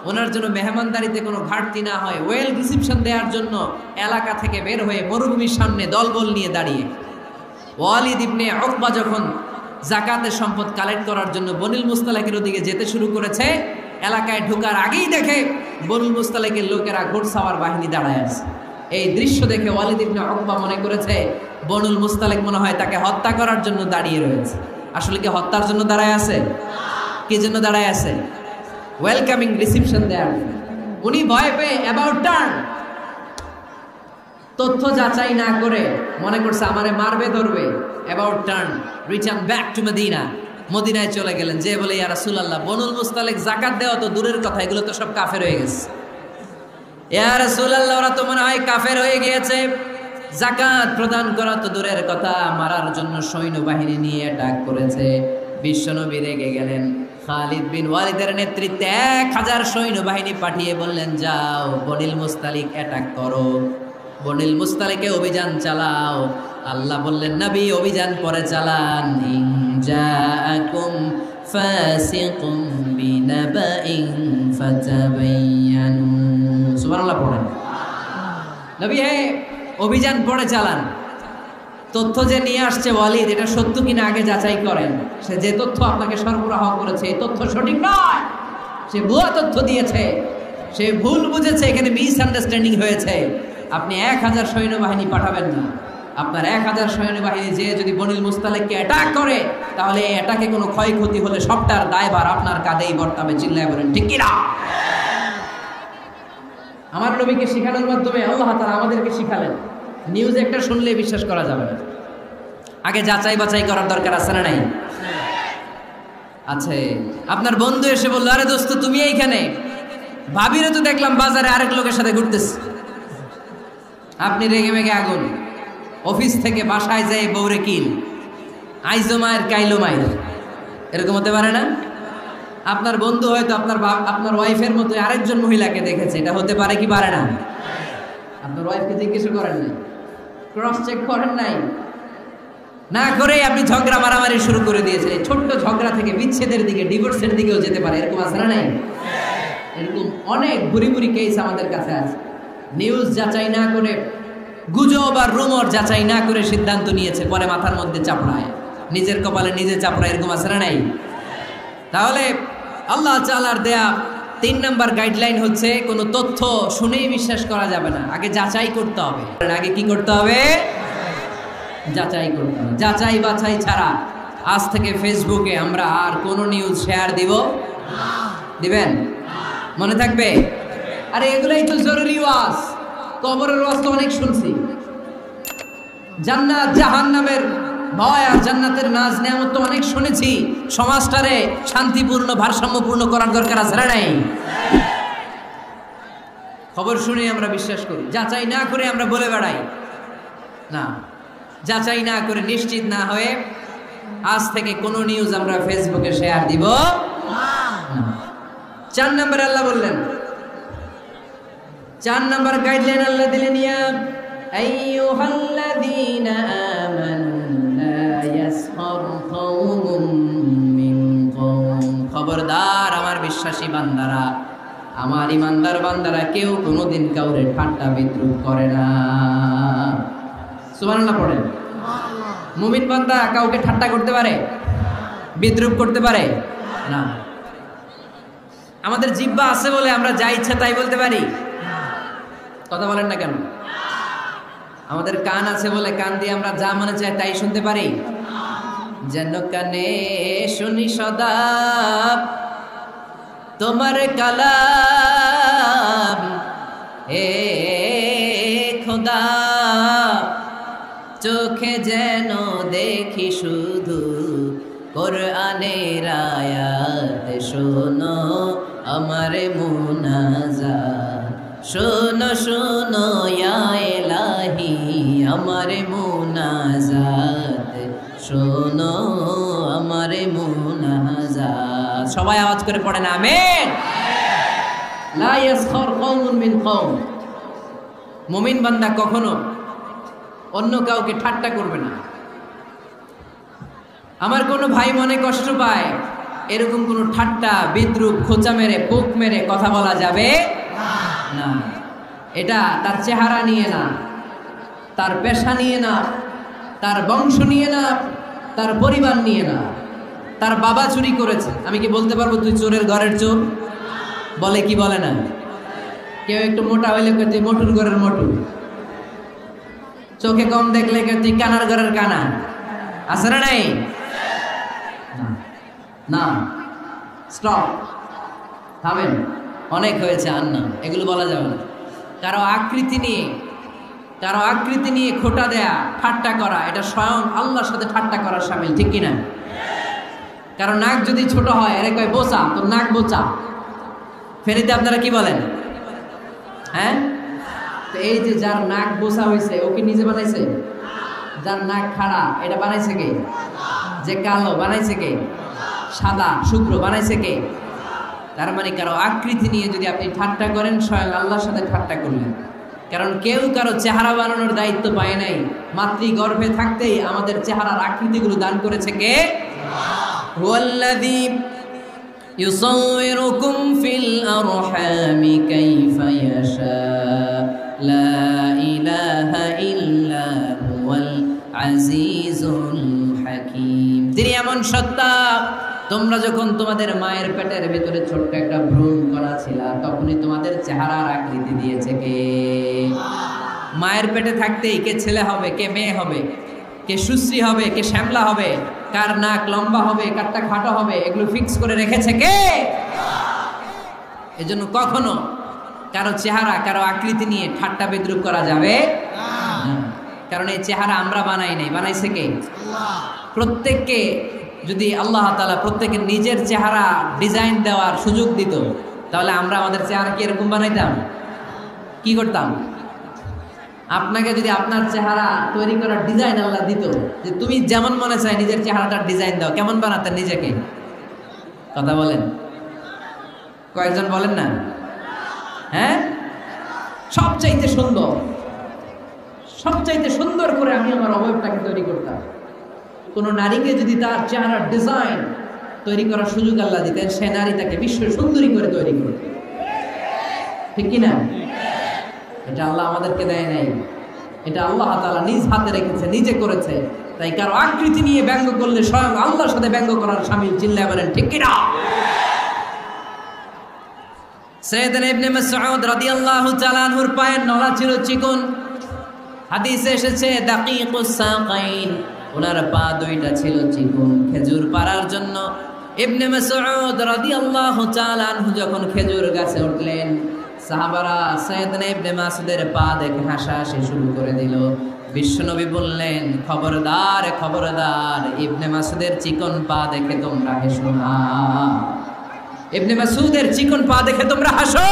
ওনার জন্য মেহমানদারিতে কোনো ঘাটতি না হয়, ওয়েল রিসিপশন দেওয়ার জন্য এলাকা থেকে বের হয়ে মরুভূমির সামনে দলবল নিয়ে দাঁড়িয়ে। ওয়ালিদ ইবনে উকবা যখন যাকাতের সম্পদ কালেক্ট করার জন্য বনুল মুস্তালিকের ওদিকে যেতে শুরু করেছে, এলাকায় ঢোকার আগেই দেখে বনুল মুস্তালিকের লোকেরা ঘোড়সাওয়ার বাহিনী দাঁড়ায় আছে। এই দৃশ্য দেখে ওয়ালিদ ইবনে উকবা মনে করেছে বনুল মুস্তালিক মনে হয় তাকে হত্যা করার জন্য দাঁড়িয়ে রয়েছে। আসলে কি হত্যার জন্য দাঁড়ায় আছে? কি জন্য দাঁড়ায় আছে? ওয়েলকামিং রিসিপশন দেয়ার। উনি ভয় পেয়ে অ্যাবাউট টার্ন, তথ্য যাচাই না করে মনে করছে আমারে মারবে, ধরবে, about turn, return back to Medina. মদিনায় চলে গেলেন, যে বলে, ইয়া রাসূলুল্লাহ, বনুল মুস্তালিক যাকাত দেওয়া তো দূরের কথা, এগুলো তো সব কাফের হয়ে গেছে। ইয়া রাসূলুল্লাহ, ওরা তো মনে হয় কাফের হয়ে গিয়েছে, যাকাত প্রদান করা তো দূরের কথা, মারার জন্য সৈন্যবাহিনী নিয়ে অ্যাটাক করেছে। বিশ্বনবী রেগে গেলেন। খালিদ বিন ওয়ালিদের নেতৃত্বে 1000 সৈন্যবাহিনী পাঠিয়ে বললেন, যাও বনুল মুস্তালিক অ্যাটাক করো, বনুল মুস্তালিকে অভিযান চালাও। আল্লাহ বললেন, নবী অভিযান পরে চালান। ইন জাআকুম ফাসিকুম বিনাবাইন ফাতাবায়ানু। সুবহানাল্লাহ পড়েন। নবী, হে অভিযান পরে চালান। তথ্য যে নিয়ে আসছে ওয়ালিদ, এটা সত্য কিনা আগে যাচাই করেন। সে যে তথ্য আপনাকে সরবরাহ করেছে এই তথ্য সঠিক নয়, সে ভুয়া তথ্য দিয়েছে, সে ভুল বুঝেছে, এখানে মিসআন্ডারস্ট্যান্ডিং হয়েছে। আপনি 1000 সৈন্যবাহিনী পাঠাবেন না। আপনার 1000 সৈন্যবাহিনী যে যদি বনিল মুস্তালিককে অ্যাটাক করে, তাহলে এই অ্যাটাকে কোনো ক্ষয়ক্ষতি হলে সবটার দায়ভার আপনার কাঁধেই বর্তাবে। চিল্লায় বলেন ঠিক কিনা? আমার নবীকে শিখানোর মাধ্যমে আল্লাহ তাআলা আমাদেরকে শিখালেন, নিউজ একটা শুনলে বিশ্বাস করা যাবে না, আগে যাচাই বাছাই করার দরকার আছে না নাই? আচ্ছা, আপনার বন্ধু এসে বললো, আরে দোস্ত তুমি এইখানে, ভাবিরে তো দেখলাম বাজারে আরেক লোকের সাথে ঘুরতেছে। আপনি রেগে মেগে আগুন, অফিস থেকে বাসায় যায় বউরে কিল, আইজো মায়ের কাইলো মায়ের, এরকম হতে পারে না? আপনার বন্ধু হয়তো আপনার ওয়াইফের মতো আরেকজন মহিলাকে দেখেছে, এটা হতে পারে কি পারে না? আপনার ওয়াইফকে জিজ্ঞেস করেন নাই, ক্রস চেক করেন নাই, না করে আপনি ঝগড়া মারামারি শুরু করে দিয়েছেন। এই ছোট্ট ঝগড়া থেকে বিচ্ছেদের দিকে, ডিভোর্সের দিকেও যেতে পারে, এরকম আছে না নাই? এরকম অনেক বুড়ি বুড়ি কেস আমাদের কাছে আছে। নিউজ যাচাই না করে, গুজব আর রুমর যাচাই না করে সিদ্ধান্ত নিয়েছে, পরে মাথার মধ্যে চাপড়ায়, নিজের কপালে নিজে চাপড়ায়, এরকম আছে না নাই? তাহলে আল্লাহ তাআলার দেয়া 3 নাম্বার গাইডলাইন হচ্ছে, কোনো তথ্য শুনেই বিশ্বাস করা যাবে না, আগে যাচাই করতে হবে। আগে কি করতে হবে? যাচাই করতে হবে। যাচাই বাছাই ছাড়া আজ থেকে ফেসবুকে আমরা আর কোনো নিউজ শেয়ার দিব? দিবেন? মনে থাকবে? আরে এগুলাই তো জরুরি ওয়াজ। কবরের ওয়াজ তো অনেক শুনছি, জান্নাত জাহান্নামের ভয় আর জান্নাতের নাজ নেয়ামত তো অনেক শুনেছি। সমাজটারে শান্তিপূর্ণ ভারসাম্যপূর্ণ করার দরকার আছে না নাই? খবর শুনে আমরা বিশ্বাস করি, যাচাই না করে আমরা বলে বেড়াই না। যাচাই না করে, নিশ্চিত না হয়ে আজ থেকে কোনো নিউজ আমরা ফেসবুকে শেয়ার দিব না। 4 নম্বর আল্লাহ বললেন, 4 নম্বর গাইডলাইন আল্লাহ দিলেন, ইয়া আইয়ুহাল্লাযীনা আমানু লা ইয়াসখার কওমুম মিন কওম। খবরদার আমার বিশ্বাসী বান্দারা, আমার ইমানদার বান্দারা কেউ কোনোদিন কাউরে ঠাট্টা বিদ্রুপ করে না। সুবহানাল্লাহ পড়েন। মুমিন বান্দা কাউকে ঠাট্টা করতে পারে? বিদ্রুপ করতে পারে না। আমাদের জিহ্বা আছে বলে আমরা যা ইচ্ছা তাই বলতে পারি? কথা বলেন না কেন? আমাদের কান আছে বলে কান দিয়ে আমরা যা মনে চাই তাই শুনতে পারি? যেন কানে শুনি সদা তোমার কালাম, হে খোদা চোখে যেন দেখি শুধু কোরআনের আয়াত। শোনো আমার মুনাজাত, শোনো শোনো ইয়া ইলাহি আমার মুনাজাত, শোনো আমার মুনাজাত। সবাই আওয়াজ করে পড়েন আমিন। লা ইয়াসখার কওমুন মিন কওম। মুমিন বান্দা কখনো অন্য কাউকে ঠাট্টা করবে না। আমার কোনো ভাই মনে কষ্ট পায়, এরকম কোনো ঠাট্টা বিদ্রুপ খোঁচা মেরে পোক মেরে কথা বলা যাবে না। এটা তার চেহারা নিয়ে না, তার পেশা নিয়ে না, তার বংশ নিয়ে না, তার পরিবার নিয়ে না। তার বাবা চুরি করেছে, আমি কি বলতে পারবো তুই চোরের ঘরের চোর? বলে কি বলে না? কেউ একটু মোটা হইলে তুই মোটুর ঘরের মোটু, চোখে কম দেখলে তুই কানার ঘরের কানা। আছে না নাই? না, স্টপ, থামেন, অনেক হয়েছে, আর না, এগুলো বলা যাবে না। কারো আকৃতি নিয়ে খোটা দেয়া, ঠাট্টা করা, এটা স্বয়ং আল্লাহর সাথে ঠাট্টা করার শামিল, ঠিক কিনা? কারণ নাক যদি ছোট হয়, এর কয় বোচা, তোর নাক বোচা। ফেরিতে আপনারা কি বলেন? হ্যাঁ, তো এই যে যার নাক বোচা হয়েছে, ও কি নিজে বানাইছে? যার নাক খাড়া, এটা বানাইছে কে? যে কালো, বানাইছে কে? সাদা শুভ্র, বানাইছে কে? তার মানে কারো আকৃতি নিয়ে যদি আপনি ঠাট্টা করেন, স্বয়ং আল্লাহর সাথে ঠাট্টা করলেন। কারণ কেউ কারো চেহারা বানানোর দায়িত্ব পায় নাই। মাতৃগর্ভে থাকতেই আমাদের চেহারার আকৃতিগুলো দান করেছে কে? হুয়াল্লাযী ইউসাউইরুকুম ফিল আরহামি কাইফা ইয়াশা লা ইলাহা ইল্লা হুয়াল আজিজুল হাকীম। তিনি এমন সত্তা, তোমরা যখন তোমাদের মায়ের পেটের ভিতরে ছোট্ট একটা ভ্রূণ করা ছিল, তখনই তোমাদের চেহারার আকৃতি দিয়েছে কে? মায়ের পেটে থাকতেই কে ছেলে হবে, কে মেয়ে হবে, কে সুশ্রী হবে, কে শ্যামলা হবে, কার নাক লম্বা হবে, কারটা খাটো হবে, এগুলো ফিক্স করে রেখেছে কে? এজন্য কখনো কারো চেহারা, কারো আকৃতি নিয়ে ঠাট্টা বিদ্রুপ করা যাবে না। কারণ এই চেহারা আমরা বানাই নাই, বানাইছে কে? প্রত্যেককে যদি আল্লাহ তাআলা প্রত্যেকের নিজের চেহারা ডিজাইন দেওয়ার সুযোগ দিত, তাহলে আমরা আমাদের চেহারা কি এরকম বানাইতাম? কি করতাম? আপনাকে যদি আপনার চেহারা তৈরি করার ডিজাইন আল্লাহ দিত, যে তুমি যেমন মনে চাই নিজের চেহারাটার ডিজাইন দাও, কেমন বানাতেন নিজেকে? কথা বলেন, কয়েকজন বলেন না? হ্যাঁ, সবচাইতে সুন্দর, সবচাইতে সুন্দর করে আমি আমার অবয়বটাকে তৈরি করতাম। কোন নারীকে যদি তার চেহারার ডিজাইন তৈরি করার সুযোগ আল্লাহ দিতেন, সে নারী তাকে বিশ্ব সুন্দরী করে তৈরি করত। ঠিক কিনা? এটা আল্লাহ আমাদেরকে দেয় নাই, এটা আল্লাহ তাআলা নিজ হাতে রেখেছে, নিজে করেছে। তাই কারো আকৃতি নিয়ে ব্যঙ্গ করলে স্বয়ং আল্লাহর সাথে ব্যঙ্গ করার শামিল। চিল্লায় বলেন ঠিক কিনা? সাইয়েদনা ইবনে মাসউদ রাদিয়াল্লাহু তাআলা আনহুর পায়ের নলা ছিল চিকন। হাদিসে এসেছে দাকিকুস সাকাইন, ওনার পা দুইটা ছিল চিকন খেজুর পাড়ার জন্য। ইবনে মাসউদ রাদিয়াল্লাহু তাআলা আনহু যখন খেজুর গাছে উঠলেন, সাহাবারা সাইয়েদনা ইবনে মাসউদের পা দেখে হাসাহাসি শুরু করে দিল। বিশ্বনবী বললেন, খবরদার খবরদার, ইবনে মাসউদের চিকন পা দেখে তোমরা হেসো না। ইবনে মাসউদের চিকন পা দেখে তোমরা হাসো।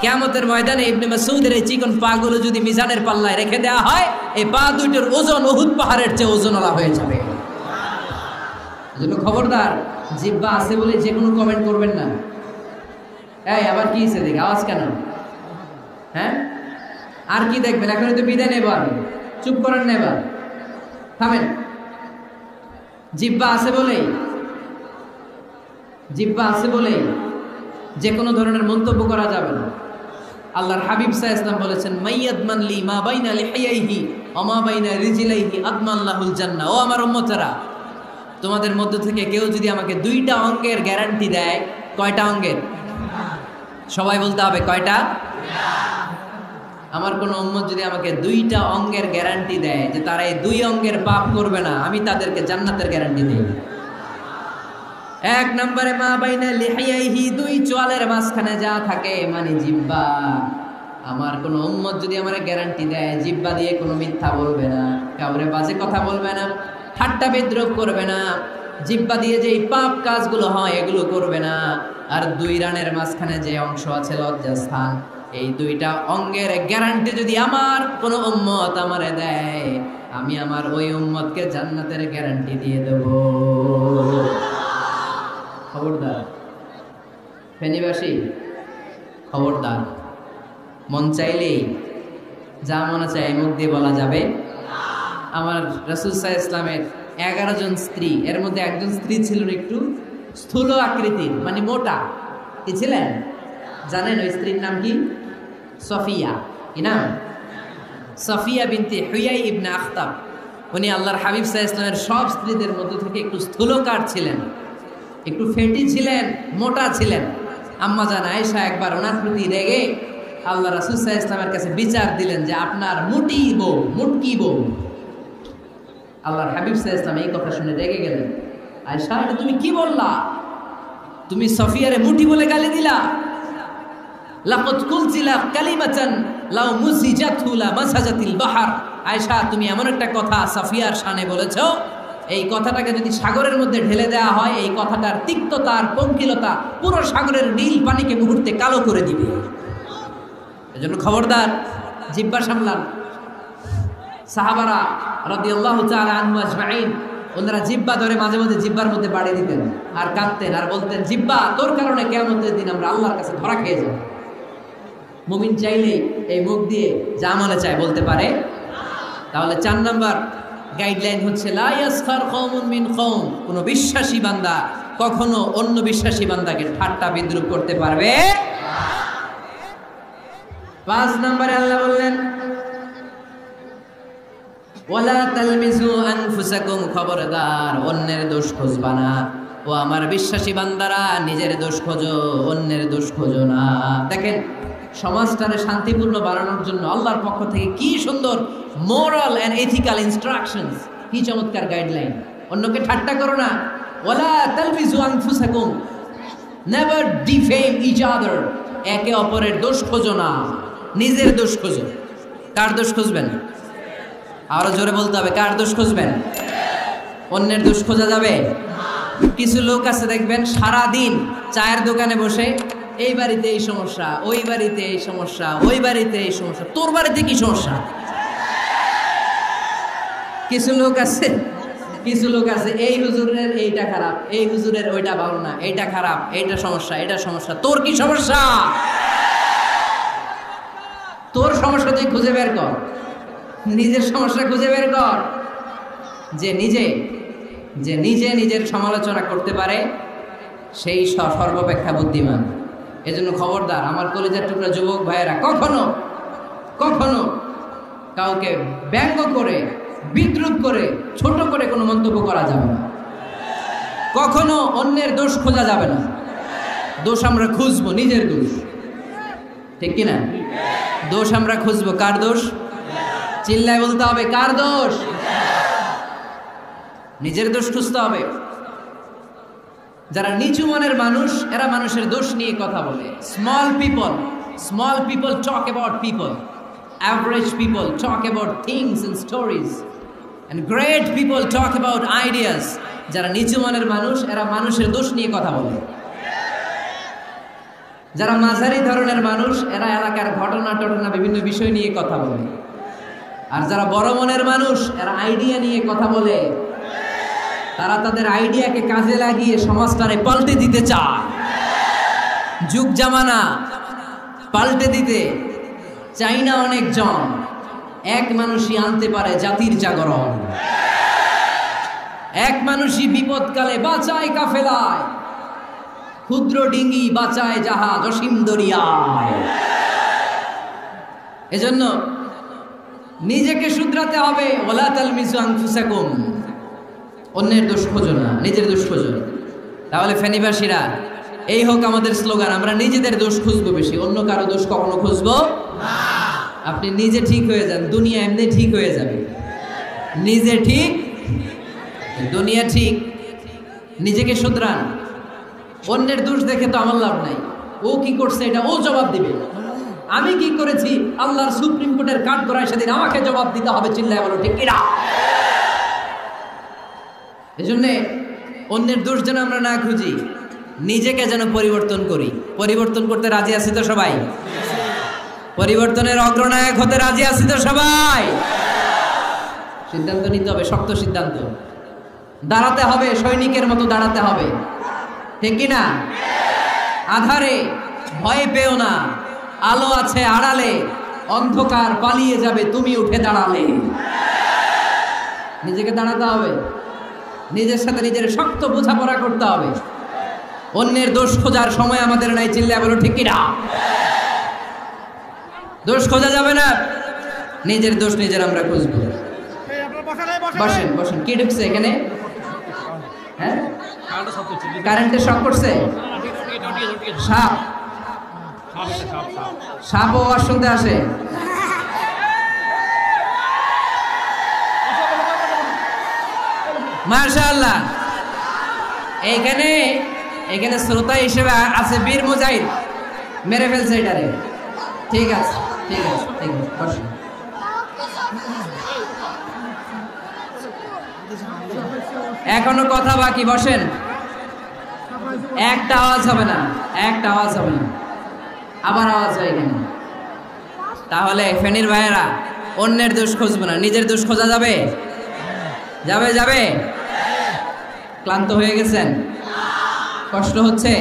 কিয়ামতের ময়দানে ইবনে মাসউদের এই চিকন পা গুলো যদি মিজানের পাল্লায় রেখে দেওয়া হয়, এই পা দুইটার ওজন উহুদ পাহাড়ের চেয়ে ওজনওয়ালা হয়ে যাবে। এজন্য খবরদার, জিহ্বা আছে বলে যে কোনো কমেন্ট করবেন না। এই আবার কি হয়েছে দেখে আওয়াজ কেন? হ্যাঁ, আর কি দেখবেন? এখন তো বিদায় নেব আমি, চুপ করেন না, এবার থামেন। জিহ্বা আছে বলেই, জিহ্বা আছে বলেই যে কোনো ধরনের মন্তব্য করা যাবে না। আল্লাহর হাবিব সাল্লাল্লাহু আলাইহি ওয়াসাল্লাম বলেছেন, মাইয়াদমান লি মা বাইনা লিহিয়াইহি ওয়া মা বাইনা রিজলাইহি আদমান লাহুল জান্নাহ। ও আমার উম্মতেরা, তোমাদের মধ্য থেকে কেউ যদি আমাকে দুইটা অঙ্গের গ্যারান্টি দেয়, কয়টা অঙ্গের? সবাই বলতে হবে কয়টা? আমার কোন উম্মত যদি আমাকে দুইটা অঙ্গের গ্যারান্টি দেয় যে তারা এই দুই অঙ্গের পাপ করবে না, আমি তাদেরকে জান্নাতের গ্যারান্টি দেই। এক নম্বরে মা বাইনা লিহিয়াইহি, দুই চোয়ালের মাঝখানে যা থাকে মানে জিহ্বা। আমার কোন উম্মত যদি আমার গ্যারান্টি দেয় জিহ্বা দিয়ে কোনো মিথ্যা বলবে না, কাউরে বাজে কথা বলবে না, ঠাট্টা বিদ্রুপ করবে না, জিহ্বা দিয়ে যে পাপ কাজগুলো হয় এগুলো করবে না, আর দুই রানের মাঝখানে যে অংশ আছে লজ্জাস্থান, এই দুইটা অঙ্গের গ্যারান্টি যদি আমার কোন উম্মত আমারে দেয়, আমি আমার ওই উম্মতকে জান্নাতের গ্যারান্টি দিয়ে দেব। খবরদার ফেনীবাসী, খবরদার। মন চাইলেই যা মনে চায় মুখ দিয়ে বলা যাবে। আমার রাসূল সাল্লাল্লাহু আলাইহি ওয়াসাল্লামের 11 জন স্ত্রী, এর মধ্যে একজন স্ত্রী ছিলেন একটু স্থূল আকৃতির, মানে মোটা। কি ছিলেন জানেন? ওই স্ত্রীর নাম কি? সফিয়া। কি নাম? সফিয়া বিনতে হুয়াই ইবনে আখতাব। উনি আল্লাহর হাবিব সাল্লাল্লাহু আলাইহি ওয়াসাল্লামের সব স্ত্রীদের মধ্যে থেকে একটু স্থূলকার ছিলেন, একটু ফেটি ছিলেন, মোটা ছিলেন। আম্মা জান আয়েশা একবার ওনার প্রতি রেগে আল্লাহ রাসূল সাল্লাল্লাহু আলাইহি ওয়াসাল্লামের কাছে বিচার দিলেন যে আপনার মুটি বউ, মুটকি বউ। আল্লাহর হাবিব সাল্লাল্লাহু আলাইহি ওয়াসাল্লাম এই কথা শুনে রেগে গেলেন। আয়েশা, এটা তুমি কি বললা? তুমি সফিয়ারে মুটি বলে গালি দিলা। লাকাদ কুলতিলা কালিমাতান লাউ মুজিজাতু লা মাসাজাতিল বাহর। আয়েশা, তুমি এমন একটা কথা সফিয়ার শানে বলেছো, এই কথাটাকে যদি সাগরের মধ্যে ঢেলে দেওয়া হয়, এই কথাটার তিক্ততা আর পঙ্কিলতা পুরো সাগরের নীল পানিকে মুহূর্তে কালো করে দিবে। এজন্য খবরদার, জিহ্বা সামলান। সাহাবারা রাদিয়াল্লাহু তাআলা আনহু আজমাইন, ওনারা জিহ্বা ধরে মাঝে মাঝে জিহ্বার মধ্যে বাড়ি দিতেন আর কাঁদতেন আর বলতেন, জিহ্বা তোর কারণে কিয়ামতের দিন আমরা আল্লাহর কাছে ধরা খেয়ে যাব। মুমিন চাইলে এই মুখ দিয়ে যা মনে চায় বলতে পারে। তাহলে 4 নাম্বার গাইডলাইন হচ্ছে লা ইয়াসখার কওমুন মিন কওম, কোন বিশ্বাসী বান্দা কখনো অন্য বিশ্বাসী বান্দাকে ঠাট্টা বিদ্রুপ করতে পারবে না। 5 নম্বরে আল্লাহ বললেন ওয়ালা তালমিজু আনফুসাকুম, খবরদার অন্যের দোষ খুঁজবা না। ও আমার বিশ্বাসী বান্দারা, নিজের দোষ খোঁজো, অন্যের দোষ খোঁজো না। দেখেন সমাজটারে শান্তিপূর্ণ বানানোর জন্য আল্লাহর পক্ষ থেকে কি সুন্দর মোরাল এন্ড এথিক্যাল ইনস্ট্রাকশনস, কি চমৎকার গাইডলাইন। অন্যকে ঠাট্টা করো না। ওয়ালা তালমিজু আনফুসাকুম, নেভার ডিফেম ইচ আদার, একে অপরের দোষ খোঁজো না, নিজের দোষ খোঁজো। কার দোষ খুঁজবেন? আরো জোরে বলতে হবে, কার দোষ খুঁজবেন? অন্যের দোষ খোঁজা যাবে? কিছু লোক আছে দেখবেন সারা দিন চায়ের দোকানে বসে এই বাড়িতে এই সমস্যা, ওই বাড়িতে এই সমস্যা, ওই বাড়িতে এই সমস্যা। তোর বাড়িতে কি সমস্যা? কিছু লোক আছে এই হুজুরের এইটা খারাপ, এই হুজুরের ওইটা ভালো না, এইটা খারাপ, এইটা সমস্যা, এটা সমস্যা। তোর কি সমস্যা? তোর সমস্যা তুই খুঁজে বের কর, নিজের সমস্যা খুঁজে বের কর। যে নিজে নিজের সমালোচনা করতে পারে সেই সর্বাপেক্ষা বুদ্ধিমান। এজন্য খবরদার আমার কলিজার টুকরা যুবক ভাইয়েরা, কখনো কখনো কাউকে ব্যঙ্গ করে, বিদ্রুপ করে, ছোট করে কোনো মন্তব্য করা যাবে না। কখনো অন্যের দোষ খোঁজা যাবে না। দোষ আমরা খুঁজবো, নিজের দোষ, ঠিক কিনা? দোষ আমরা খুঁজবো। কার দোষ? চিল্লায় বলতে হবে, কার দোষ? নিজের দোষ খুঁজতে হবে। যারা নিচু মনের মানুষ, এরা মানুষের দোষ নিয়ে কথা বলে। Small people talk about people, average people talk about things and stories, and great people talk about ideas. যারা নিচু মনের মানুষ, এরা মানুষের দোষ নিয়ে কথা বলে। যারা মাঝারি ধরনের মানুষ, এরা এলাকার ঘটনা বিভিন্ন বিষয় নিয়ে কথা বলে। আর যারা বড় মনের মানুষ, এরা আইডিয়া নিয়ে কথা বলে। তারা তাদের আইডিয়াকে কাজে লাগিয়ে সমাজটারে পাল্টে দিতে চায়। যুগ জামানা পাল্টে দিতে চাই না অনেকজন, এক মানুষই আনতে পারে জাতির জাগরণ। এক মানুষই বিপদকালে বাঁচায় কাফেলায়, ক্ষুদ্র ডিঙ্গি বাঁচায় জাহাজ অসীম দরিয়ায়। এজন্য নিজেকে শুধরাতে হবে। ওয়ালা তালমিজু আনফুসাকুম, অন্যের দোষ খোঁজো না, নিজের দোষ খোঁজো। তাহলে ফেনীবাসীরা, এই হোক আমাদের স্লোগান, আমরা নিজেদের দোষ খুঁজবো বেশি, অন্য কারো দোষ কখনো খুঁজবো না। আপনি নিজে ঠিক হয়ে যান, দুনিয়া এমনি ঠিক হয়ে যাবে। নিজে ঠিক, দুনিয়া ঠিক। নিজেকে শুধরান। অন্যের দোষ দেখে তো আমার লাভ নাই। ও কি করছে এটা ও জবাব দিবে, আমি কি করেছি আল্লাহর সুপ্রিম কোর্টের কাঠ করায় সেদিন আমাকে জবাব দিতে হবে। চিল্লায় বলো ঠিক কিনা? এজন্য অন্যের দোষ যেন আমরা না খুঁজি, নিজেকে যেন পরিবর্তন করি। পরিবর্তন করতে রাজি আছি তো সবাই? পরিবর্তনের অগ্রনায়ক হতে রাজি আছি তো সবাই? সিদ্ধান্ত নিতে হবে, শক্ত সিদ্ধান্ত। দাঁড়াতে হবে, সৈনিকের মতো দাঁড়াতে হবে, ঠিক কিনা? আধারে ভয় পেও না, আলো আছে আড়ালে, অন্ধকার পালিয়ে যাবে তুমি উঠে দাঁড়ালে। নিজেকে দাঁড়াতে হবে, নিজের সাথে নিজের শক্ত বোঝাপড়া করতে হবে। অন্যের দোষ খোঁজার সময় আমাদের নাই। চিল্লায় বলো ঠিক কিনা? দোষ খোঁজা যাবে না, নিজের দোষ নিজের আমরা খুঁজবো। বসেন বসেন। কি ঢুকছে এখানে? হ্যাঁ, কারেন্টের শক করছে। সাপ, সাপও আওয়াজ শুনতে আসে। মাশাআল্লাহ। এখানে শ্রোতা হিসেবে আছে বীর মুজাহিদ, মেরে ফেলছে এটারে। ঠিক আছে, ঠিক আছে, ঠিক আছে, বসেন। এখনো কথা বাকি, বসেন। একটা আওয়াজ হবে না, একটা আওয়াজ হবে না, আবার আওয়াজ হয় কেন? তাহলে ফেনীর ভাইয়েরা, অন্যের দোষ খুঁজবো না, নিজের দোষ খোঁজা যাবে? যাবে যাবে? ক্লান্ত হয়ে গেছেন? কষ্ট হচ্ছে?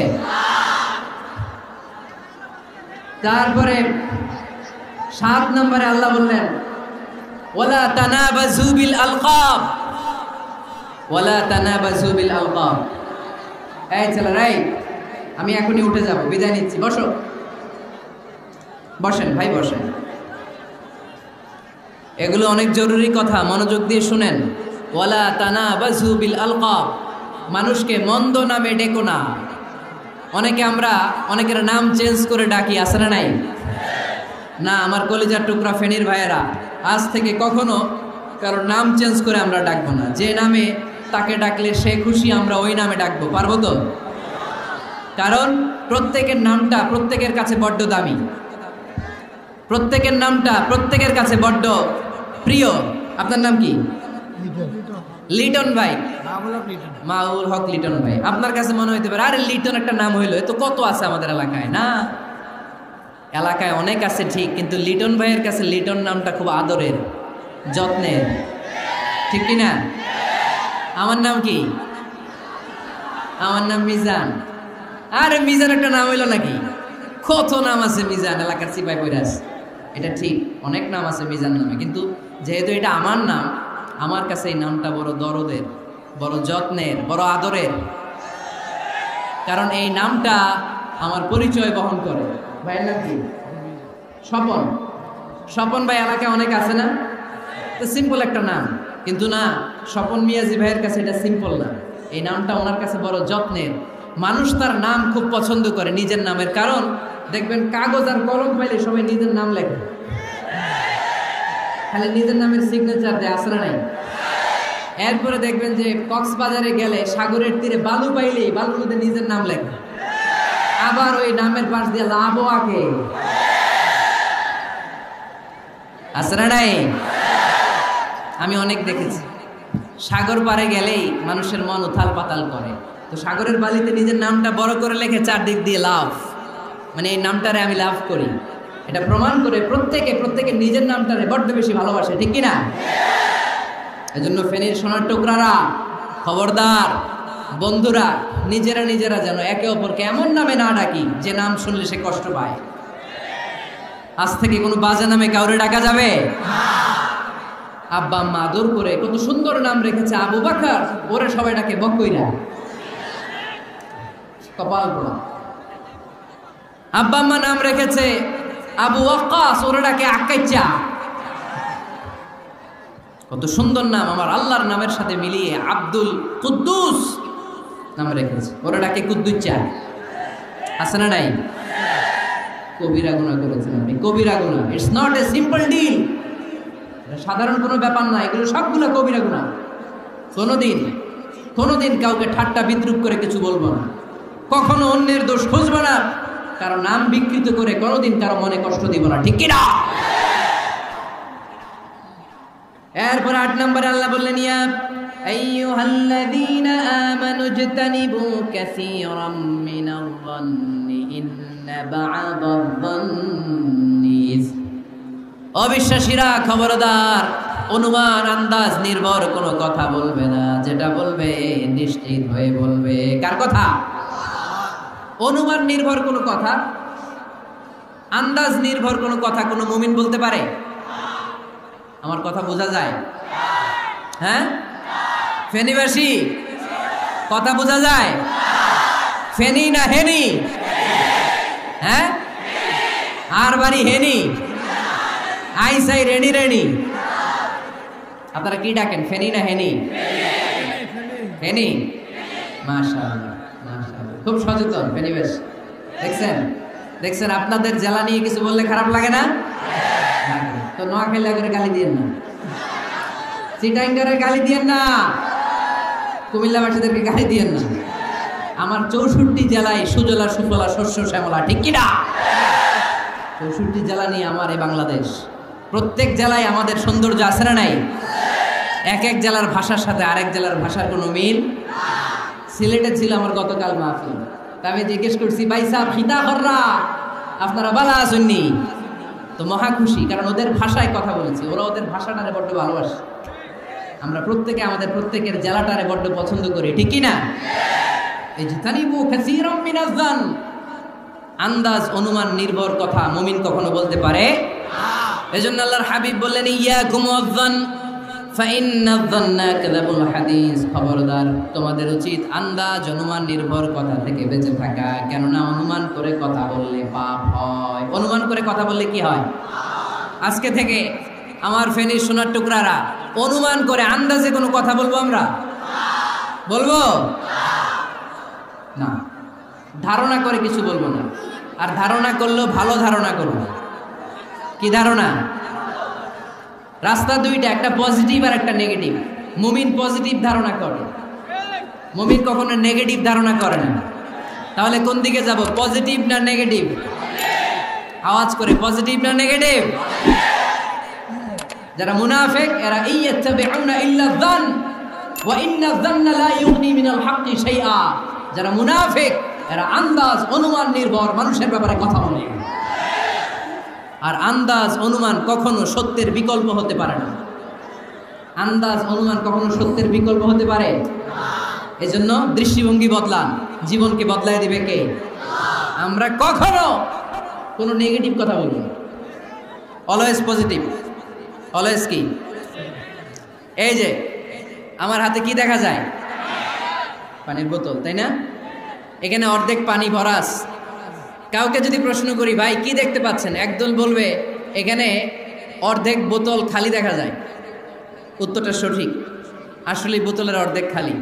তারপরে 7 নম্বরে আল্লাহ বললেন, ওয়ালা তানাবাজু বিল আলকাব, ওয়ালা তানাবাজু বিল আলকাব। এই ছেলেরা, আমি এখনই উঠে যাব, বিদায় নিচ্ছি। বসো, বসেন ভাই, বসেন। এগুলো অনেক জরুরি কথা, মনোযোগ দিয়ে শুনেন। ওয়ালা তানাবাজু বিল আলকাব, মানুষকে মন্দ নামে ডেকো না। অনেকের নাম চেঞ্জ করে ডাকি, আছে না নাই? না, আমার কলিজার টুকরা ফেনীর ভাইয়েরা, আজ থেকে কখনো কারো নাম চেঞ্জ করে আমরা ডাকবো না। যে নামে তাকে ডাকলে সে খুশি, আমরা ওই নামে ডাকবো, পারবো তো? কারণ প্রত্যেকের নামটা প্রত্যেকের কাছে বড্ড দামি, প্রত্যেকের নামটা প্রত্যেকের কাছে বড্ড প্রিয়। আপনার নাম কি? লিটন ভাই, মাউল হক লিটন ভাই। আপনার কাছে মনে হইতে পারে আরে লিটন একটা নাম হইলো, তো কত আছে আমাদের এলাকায়। না, এলাকায় অনেক আছে ঠিক, কিন্তু লিটন ভাইয়ের কাছে লিটন নামটা খুব আদরের, যত্নের, ঠিক কিনা? আমার নাম কি? আমার নাম মিজান। আরে মিজান একটা নাম হইলো নাকি? কত নাম আছে মিজান, এলাকার সিপাই পয়রাস। এটা ঠিক, অনেক নাম আছে মিজান নামে, কিন্তু যেহেতু এটা আমার নাম, আমার কাছে এই নামটা বড় দরদের, বড় যত্নের, বড় আদরের। কারণ এই নামটা আমার পরিচয় বহন করে। ভাইয়ের নাম কি? স্বপন। স্বপন ভাই এলাকায় অনেক আছে না? তো সিম্পল একটা নাম, কিন্তু না, স্বপন মিয়াজি ভাইয়ের কাছে এটা সিম্পল না, এই নামটা ওনার কাছে বড় যত্নের। মানুষ তার নাম খুব পছন্দ করে নিজের নামের, কারণ দেখবেন কাগজ আর কলম পাইলে সবাই নিজের নাম লেখে, খালি নিজের নামের সিগনেচার দেয়, আসলে নাই? এরপরে দেখবেন যে কক্সবাজারে গেলে সাগরের তীরে বালু পাইলেই বালুর মধ্যে নিজের নাম লেখে, আবার ওই নামের পাশ দিয়ে লাভও আঁকে, আসলে নাই? আমি অনেক দেখেছি, সাগর পারে গেলেই মানুষের মন উথাল পাতাল করে, তো সাগরের বালিতে নিজের নামটা বড় করে লেখে চারদিক দিয়ে লাভ, মানে এই নামটারে আমি লাভ করি। এটা প্রমাণ করে প্রত্যেকে নিজের নামটারে বড্ড বেশি ভালোবাসে, ঠিক কিনা? এজন্য ফেনীর সোনার টুকরারা, খবরদার বন্ধুরা, নিজেরা যেন একে অপরকে এমন নামে না ডাকি যে নাম শুনলে সে কষ্ট পায়। আজ থেকে কোনো বাজে নামে কাউরে ডাকা যাবে? আব্বা আম্মা আদর করে কত সুন্দর নাম রেখেছে, আবু বকর, ওরে সবাই ডাকে বকইরা, কপাল পোড়া। আব্বা আম্মা নাম রেখেছে আবু ওয়াক্কাস, ওরে ডাকে আকাইচা। কত সুন্দর নাম, আমার আল্লাহর নামের সাথে মিলিয়ে আব্দুল কুদ্দুস নাম রেখেছে, ওরে ডাকে কুদ্দুচ্চা। আছে না নাই? কবিরা গুনাহ করেছেন আপনি, কবিরা গুনাহ। It's not a simple deal, সাধারণ কোনো ব্যাপার না, এগুলো সবগুলো কবিরা গুনাহ। কোনোদিন কাউকে ঠাট্টা বিদ্রুপ করে কিছু বলবো না, কখনো অন্যের দোষ খুঁজবো না, কারো নাম বিকৃত করে কোনোদিন কারো মনে কষ্ট দিব না, ঠিক কিনা? এরপর 8 নম্বরে আল্লাহ বললেন, ইয়া আইয়ুহাল্লাযীনা আমানু ইজতানিবু কাসীরাম মিনাল যান্নি ইন্না বা'দায-যান্নি। অবিশ্বাসীরা খবরদার, অনুমান আন্দাজ নির্ভর কোনো কথা বলবে না, যেটা বলবে নিশ্চিত হয়ে বলবে। কার কথা? অনুমান নির্ভর কোনো কথা, আন্দাজ নির্ভর কোনো কথা কোনো মুমিন বলতে পারে? আমার কথা বোঝা যায়? হ্যাঁ, ফেনীবাসী কথা বোঝা যায়? ফেনী না হেনি? হ্যাঁ, আর বাড়ি হেনি, আইসাই রেণি। আপনারা কি ডাকেন, ফেনী না হেনি? ফেনী। মাশাআল্লাহ, মাশাআল্লাহ, খুব সচেতন ফেনীবাস। দেখছেন আপনাদের জেলা নিয়ে কিছু বললে খারাপ লাগে না? তো নোয়াখালী করে গালি দিয়েন না, চিটাঙ্গারে গালি দিয়েন না, কুমিল্লাবাসীদেরকে গালি দিয়েন না। আমার 64 জেলায় সুজলা সুফলা শস্য শ্যামলা, ঠিক কিনা? 64 জেলা নিয়ে আমার এই বাংলাদেশ। প্রত্যেক জেলায় আমাদের সৌন্দর্য আছে না নাই? এক এক জেলার ভাষার সাথে আরেক জেলার ভাষার কোনো মিল। সিলেটে ছিল আমার গতকাল মাহফিল, তা আমি জিজ্ঞেস করছি, ভাই সাহেব খিতা কররা, আপনারা বালা আসেননি? তো মহা খুশি, কারণ ওদের ভাষায় কথা বলেছি, ওরা ওদের ভাষাটারে বড্ড ভালোবাসে। আমরা প্রত্যেকে আমাদের প্রত্যেকের জেলাটারে বড্ড পছন্দ করি, ঠিক কিনা? এই যে তানিবু কাসীরাম মিনাজ যান, আন্দাজ অনুমান নির্ভর কথা মুমিন কখনো বলতে পারে? এজন্য আল্লাহর হাবিব বললেন, ইয়াকুম ওয়ায-যান ফাইন্নায-যান্না কাযাবুল হাদিস। খবরদার, তোমাদের উচিত আন্দাজ অনুমান নির্ভর কথা থেকে বেঁচে থাকা, কেননা অনুমান করে কথা বললে পাপ হয়। অনুমান করে কথা বললে কি হয়? আজকে থেকে আমার ফেনীর সোনার টুকরারা অনুমান করে আন্দাজে কোনো কথা বলবো আমরা? বলবো না। ধারণা করে কিছু বলবো না। আর ধারণা করলেও ভালো ধারণা করবো। কি ধারণা? রাস্তা দুইটা, একটা পজিটিভ আর একটা নেগেটিভ। মুমিন পজিটিভ ধারণা করে, মুমিন কখনো নেগেটিভ ধারণা করে না। তাহলে কোন দিকে যাব, পজিটিভ না নেগেটিভ? আওয়াজ করে, পজিটিভ না নেগেটিভ? যারা মুনাফিক এরা ইয়াত্তাবিউনা ইল্লা যান ওয়া ইন্না যান্না লা ইউগনি মিনাল হাক্কি শাইআ। যারা মুনাফিক এরা আন্দাজ অনুমান নির্ভর মানুষের ব্যাপারে কথা বলে। আর আন্দাজ অনুমান কখনো সত্যের বিকল্প হতে পারে না। আন্দাজ অনুমান কখনো সত্যের বিকল্প হতে পারে না। এজন্য দৃষ্টিভঙ্গি বদলান, জীবনকে বদলায় দিবে কে? আমরা কখনো কোনো নেগেটিভ কথা বলবো না, অলওয়েজ পজিটিভ। অলওয়েজ কি? এই যে আমার হাতে কি দেখা যায়? পানির বোতল, তাই না? এখানে অর্ধেক পানি ভরাস। কাউকে যদি প্রশ্ন করি, ভাই কি দেখতে পাচ্ছেন? একদল বলবে এখানে অর্ধেক বোতল খালি দেখা যায়। উত্তরটা সঠিক, আসলে বোতলের অর্ধেক খালি।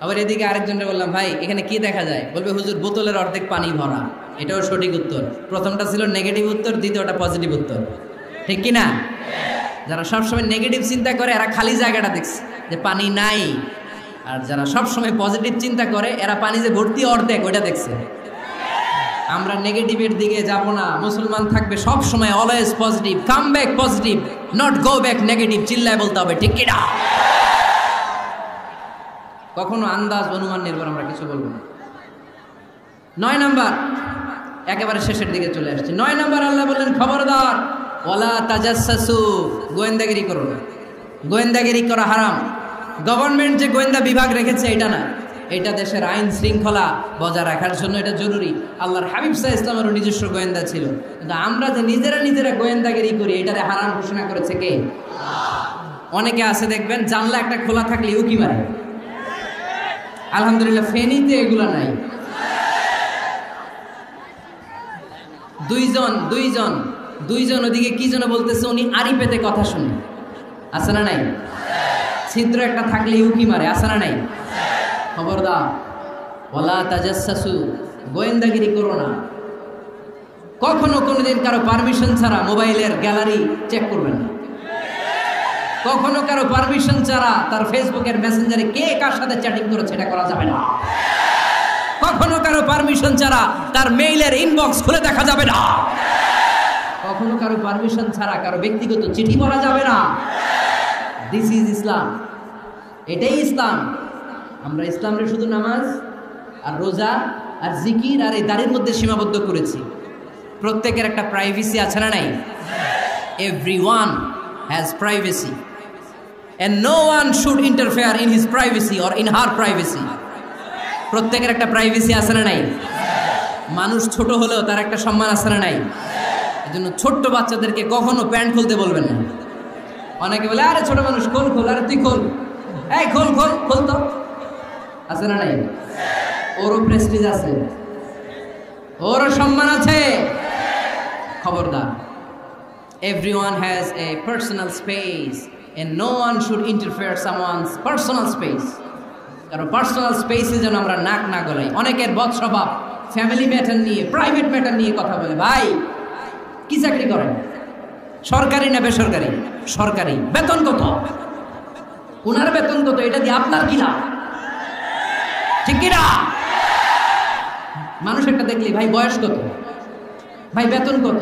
আবার এদিকে আরেকজনকে বললাম, ভাই এখানে কি দেখা যায়? বলবে হুজুর বোতলের অর্ধেক পানি ভরা। এটাও সঠিক উত্তর। প্রথমটা ছিল নেগেটিভ উত্তর, দ্বিতীয়টা পজিটিভ উত্তর। ঠিক কি না? যারা সবসময় নেগেটিভ চিন্তা করে এরা খালি জায়গাটা দেখছে যে পানি নাই, আর যারা সবসময় পজিটিভ চিন্তা করে এরা পানি যে ভর্তি অর্ধেক ওইটা দেখছে। আমরা নেগেটিভের দিকে যাব না। মুসলমান থাকবে সব সময় always positive. Come back positive, not go back negative. চিল্লায় বলতে হবে, ঠিক কি না? কখনো আন্দাজ অনুমান নির্ভর আমরা কিছু বলবো না। 9 নাম্বার, একেবারে শেষের দিকে চলে আসছে। 9 নাম্বার আল্লাহ বললেন, খবরদার ওয়ালা তাজাসসু, গোয়েন্দাগিরি করো না। গোয়েন্দাগিরি করা হারাম। গভর্নমেন্ট যে গোয়েন্দা বিভাগ রেখেছে এটা না, এটা দেশের আইন শৃঙ্খলা বজায় রাখার জন্য এটা জরুরি। আল্লাহর হাবিব সাল্লাল্লাহু আলাইহি ওয়াসাল্লামেরও নিজস্ব গোয়েন্দা ছিল, কিন্তু আমরা যে নিজেরা গোয়েন্দাগিরি করি এটারে হারাম ঘোষণা করেছে কে? অনেকে আছে দেখবেন জানলা একটা খোলা থাকলে উকি মারে। আলহামদুলিল্লাহ ফেনীতে এগুলা নাই। দুইজন ওদিকে কি যেন বলতেছে, উনি আড়ি পেতে কথা শুনে। আছে না নাই? ছিদ্র একটা থাকলে উকি মারে। আছে না নাই? খবরদার ওয়ালা তাজাসসু, গোয়েন্দাগিরি করো না। কখনো কোনোদিন কারো পারমিশন ছাড়া মোবাইলের গ্যালারি চেক করবেন না। কখনো কারো পারমিশন ছাড়া তার ফেসবুকের মেসেঞ্জারে কে কার সাথে চ্যাটিং করেছে এটা করা যাবে না। কখনো কারো পারমিশন ছাড়া তার মেইলের ইনবক্স খুলে দেখা যাবে না। কখনো কারো পারমিশন ছাড়া কারো ব্যক্তিগত চিঠি পড়া যাবে না। দিস ইজ ইসলাম। এটাই ইসলাম। আমরা ইসলামের শুধু নামাজ আর রোজা আর জিকির আর এই দাড়ির মধ্যে সীমাবদ্ধ করেছি। প্রত্যেকের একটা প্রাইভেসি আছে না নাই? Everyone has privacy and no one should interfere in his privacy or in her privacy. প্রত্যেকের একটা প্রাইভেসি আছে না নাই? মানুষ ছোট হলেও তার একটা সম্মান আছে না নাই? এজন্য ছোট্ট বাচ্চাদেরকে কখনো প্যান্ট খুলতে বলবেন না। অনেকে বলে আরে ছোট মানুষ খোল, আরে তুই খোল, এই খোল তো। আছে না নাই? ওরও প্রেস্টিজ আছে, ওরও সম্মান আছে। খবরদার, everyone has a personal space and no one should interfere someone's personal space. কারণ পার্সোনাল স্পেসে যেন আমরা নাক না গলাই। অনেকের বদ স্বভাব ফ্যামিলি ম্যাটার নিয়ে, প্রাইভেট ম্যাটার নিয়ে কথা বলে। ভাই কি চাকরি করেন? সরকারি না বেসরকারি? সরকারি। বেতন কত? ওনার বেতন কত? এটা দিয়ে আপনার কি লাভ? ঠিক কিনা? মানুষ একটা দেখলি, ভাই বয়স কত, ভাই বেতন কত?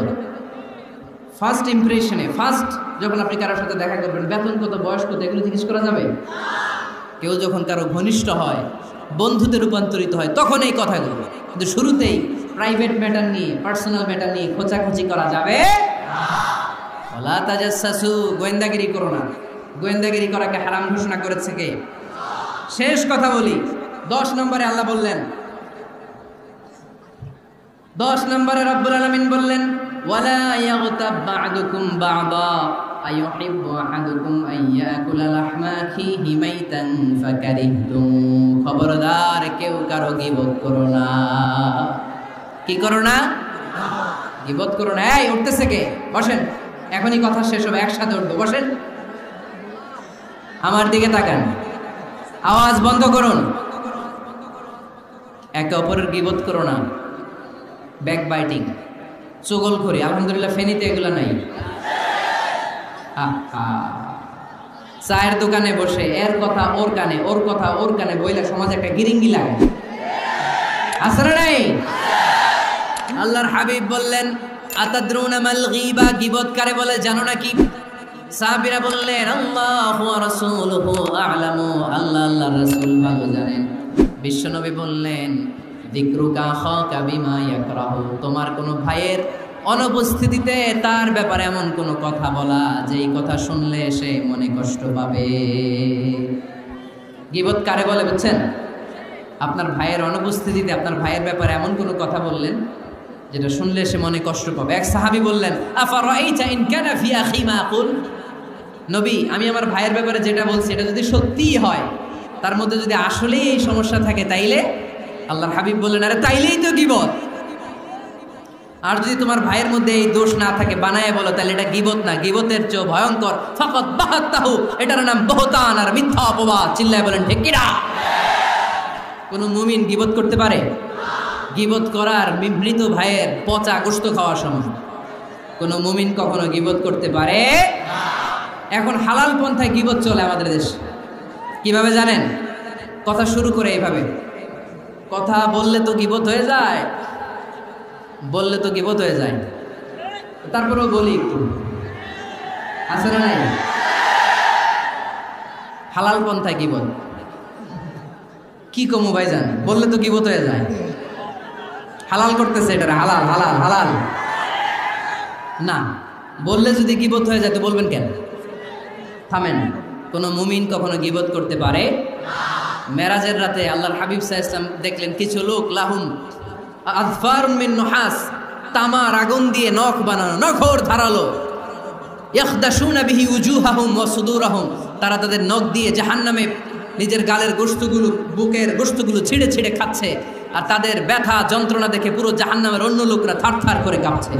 ফার্স্ট ইমপ্রেশনে, ফার্স্ট যখন আপনি কারোর সাথে দেখা করবেন, বেতন কত, বয়স কত, এগুলো জিজ্ঞেস করা যাবে? কেউ যখন কারো ঘনিষ্ঠ হয়, বন্ধুতে রূপান্তরিত হয়, তখন এই কথাগুলো। কিন্তু শুরুতেই প্রাইভেট ম্যাটার নিয়ে, পার্সোনাল ম্যাটার নিয়ে খোঁচাখুচি করা যাবে ওয়ালা তাজাসসু, গোয়েন্দাগিরি করো না। গোয়েন্দাগিরি করাকে হারাম ঘোষণা করেছে কে? শেষ কথা বলি, 10 নম্বরে আল্লাহ বললেন, 10 নম্বরে রব্বুল আলামিন বললেন, ওয়ালা ইয়াগতাব বা'দুকুম বা'দা আইয়ুহিব্বু আহাদুকুম আইয়াকুলা লাহমা আখিহি মাইতান ফাকারিহতুম। খবরদার কেউ কারো গীবত করো না। কি করো না? গীবত করো না। এই উঠতেছে কে? বসেন। এখনই কথা শেষ হবে, একসাথে উঠবো। বসেন, আমার দিকে তাকান, আওয়াজ বন্ধ করুন, একে অপরের গীবত করো না, ব্যাক বাইটিং, চুগলখড়ি। আলহামদুলিল্লাহ ফেনীতে এগুলো নাই। চায়ের দোকানে বসে এর কথা ওর কানে, ওর কথা ওর কানে বইলে সমাজে একটা গিরিঙ্গি লাগে, আছে না নাই? আল্লাহর হাবিব বললেন, আতাদরুনা মাল গীবা, গীবত কারে বলে জানো নাকি? সাহাবীরা বললেন, আল্লাহু ওয়া রাসূলুহু আ'লামু, আল্লাহ আল্লাহর রাসূল ভালো জানেন। বিশ্বনবী বললেন, যিকরুকা আখাকা বিমা ইয়াকরাহু, তোমার কোন ভাইয়ের অনুপস্থিতিতে তার ব্যাপারে এমন কোন কথা বলা যেই কথা শুনলে সে মনে কষ্ট পাবে। গীবত কারে বলে বুঝছেন? আপনার ভাইয়ের অনুপস্থিতিতে আপনার ভাইয়ের ব্যাপারে এমন কোন কথা বললেন যেটা শুনলে সে মনে কষ্ট পাবে। এক সাহাবী বললেন, আফারাইতা ইন কানা ফি আখি মা আকুল, নবী আমি আমার ভাইয়ের ব্যাপারে যেটা বলছি এটা যদি সত্যিই হয়, তার মধ্যে যদি আসলেই এই সমস্যা থাকে, তাইলে? আল্লাহর হাবিব বললেন, আরে তাইলেই তো গীবত। আর যদি তোমার ভাইয়ের মধ্যে এই দোষ না থাকে, বানায় বলো, তাহলে এটা গীবত না, গীবতের চেয়ে ভয়ঙ্কর। ফাকাত বাহাত্তাহু, এটার নাম বহতান আর মিথ্যা অপবাদ। চিল্লায় বলেন ঠিক কিনা? কোন মুমিন গীবত করতে পারে? গীবত করার মৃত ভাইয়ের পচা গোশত খাওয়ার সময় কোন মুমিন কখনো গীবত করতে পারে? এখন হালাল পন্থায় গীবত চলে আমাদের দেশে। কিভাবে জানেন? কথা শুরু করে এইভাবে, কথা বললে তো গীবত হয়ে যায়, বললে তো গীবত হয়ে যায়, তারপরেও বলি একটু, আছে না নাই? হালাল পন্থায় গীবত কি কমু ভাই জান, বললে তো গীবত হয়ে যায়। হালাল করতেছে এটা, হালাল হালাল হালাল না, বললে যদি গীবত হয়ে যায় তো বলবেন কেন? থামেন। কোন মুমিন কখনো গীবত করতে পারে? মেরাজের রাতে আল্লাহর হাবিব সাল্লাল্লাহু আলাইহি ওয়াসাল্লাম দেখলেন কিছু লোক লাহুম আযফারুম মিন নুহাস, তামার আগুন দিয়ে নখ বানানো, নখর ধারালো, ইয়াখদাশুনা বিহি উজুহাহুম ওয়া সুদুরাহুম, তারা তাদের নখ দিয়ে জাহান্নামে নিজের গালের গোশতগুলো, বুকের গোশতগুলো ছিঁড়ে ছিঁড়ে খাচ্ছে, আর তাদের ব্যথা যন্ত্রণা দেখে পুরো জাহান্নামের অন্য লোকরা থারথার করে কাঁপছে।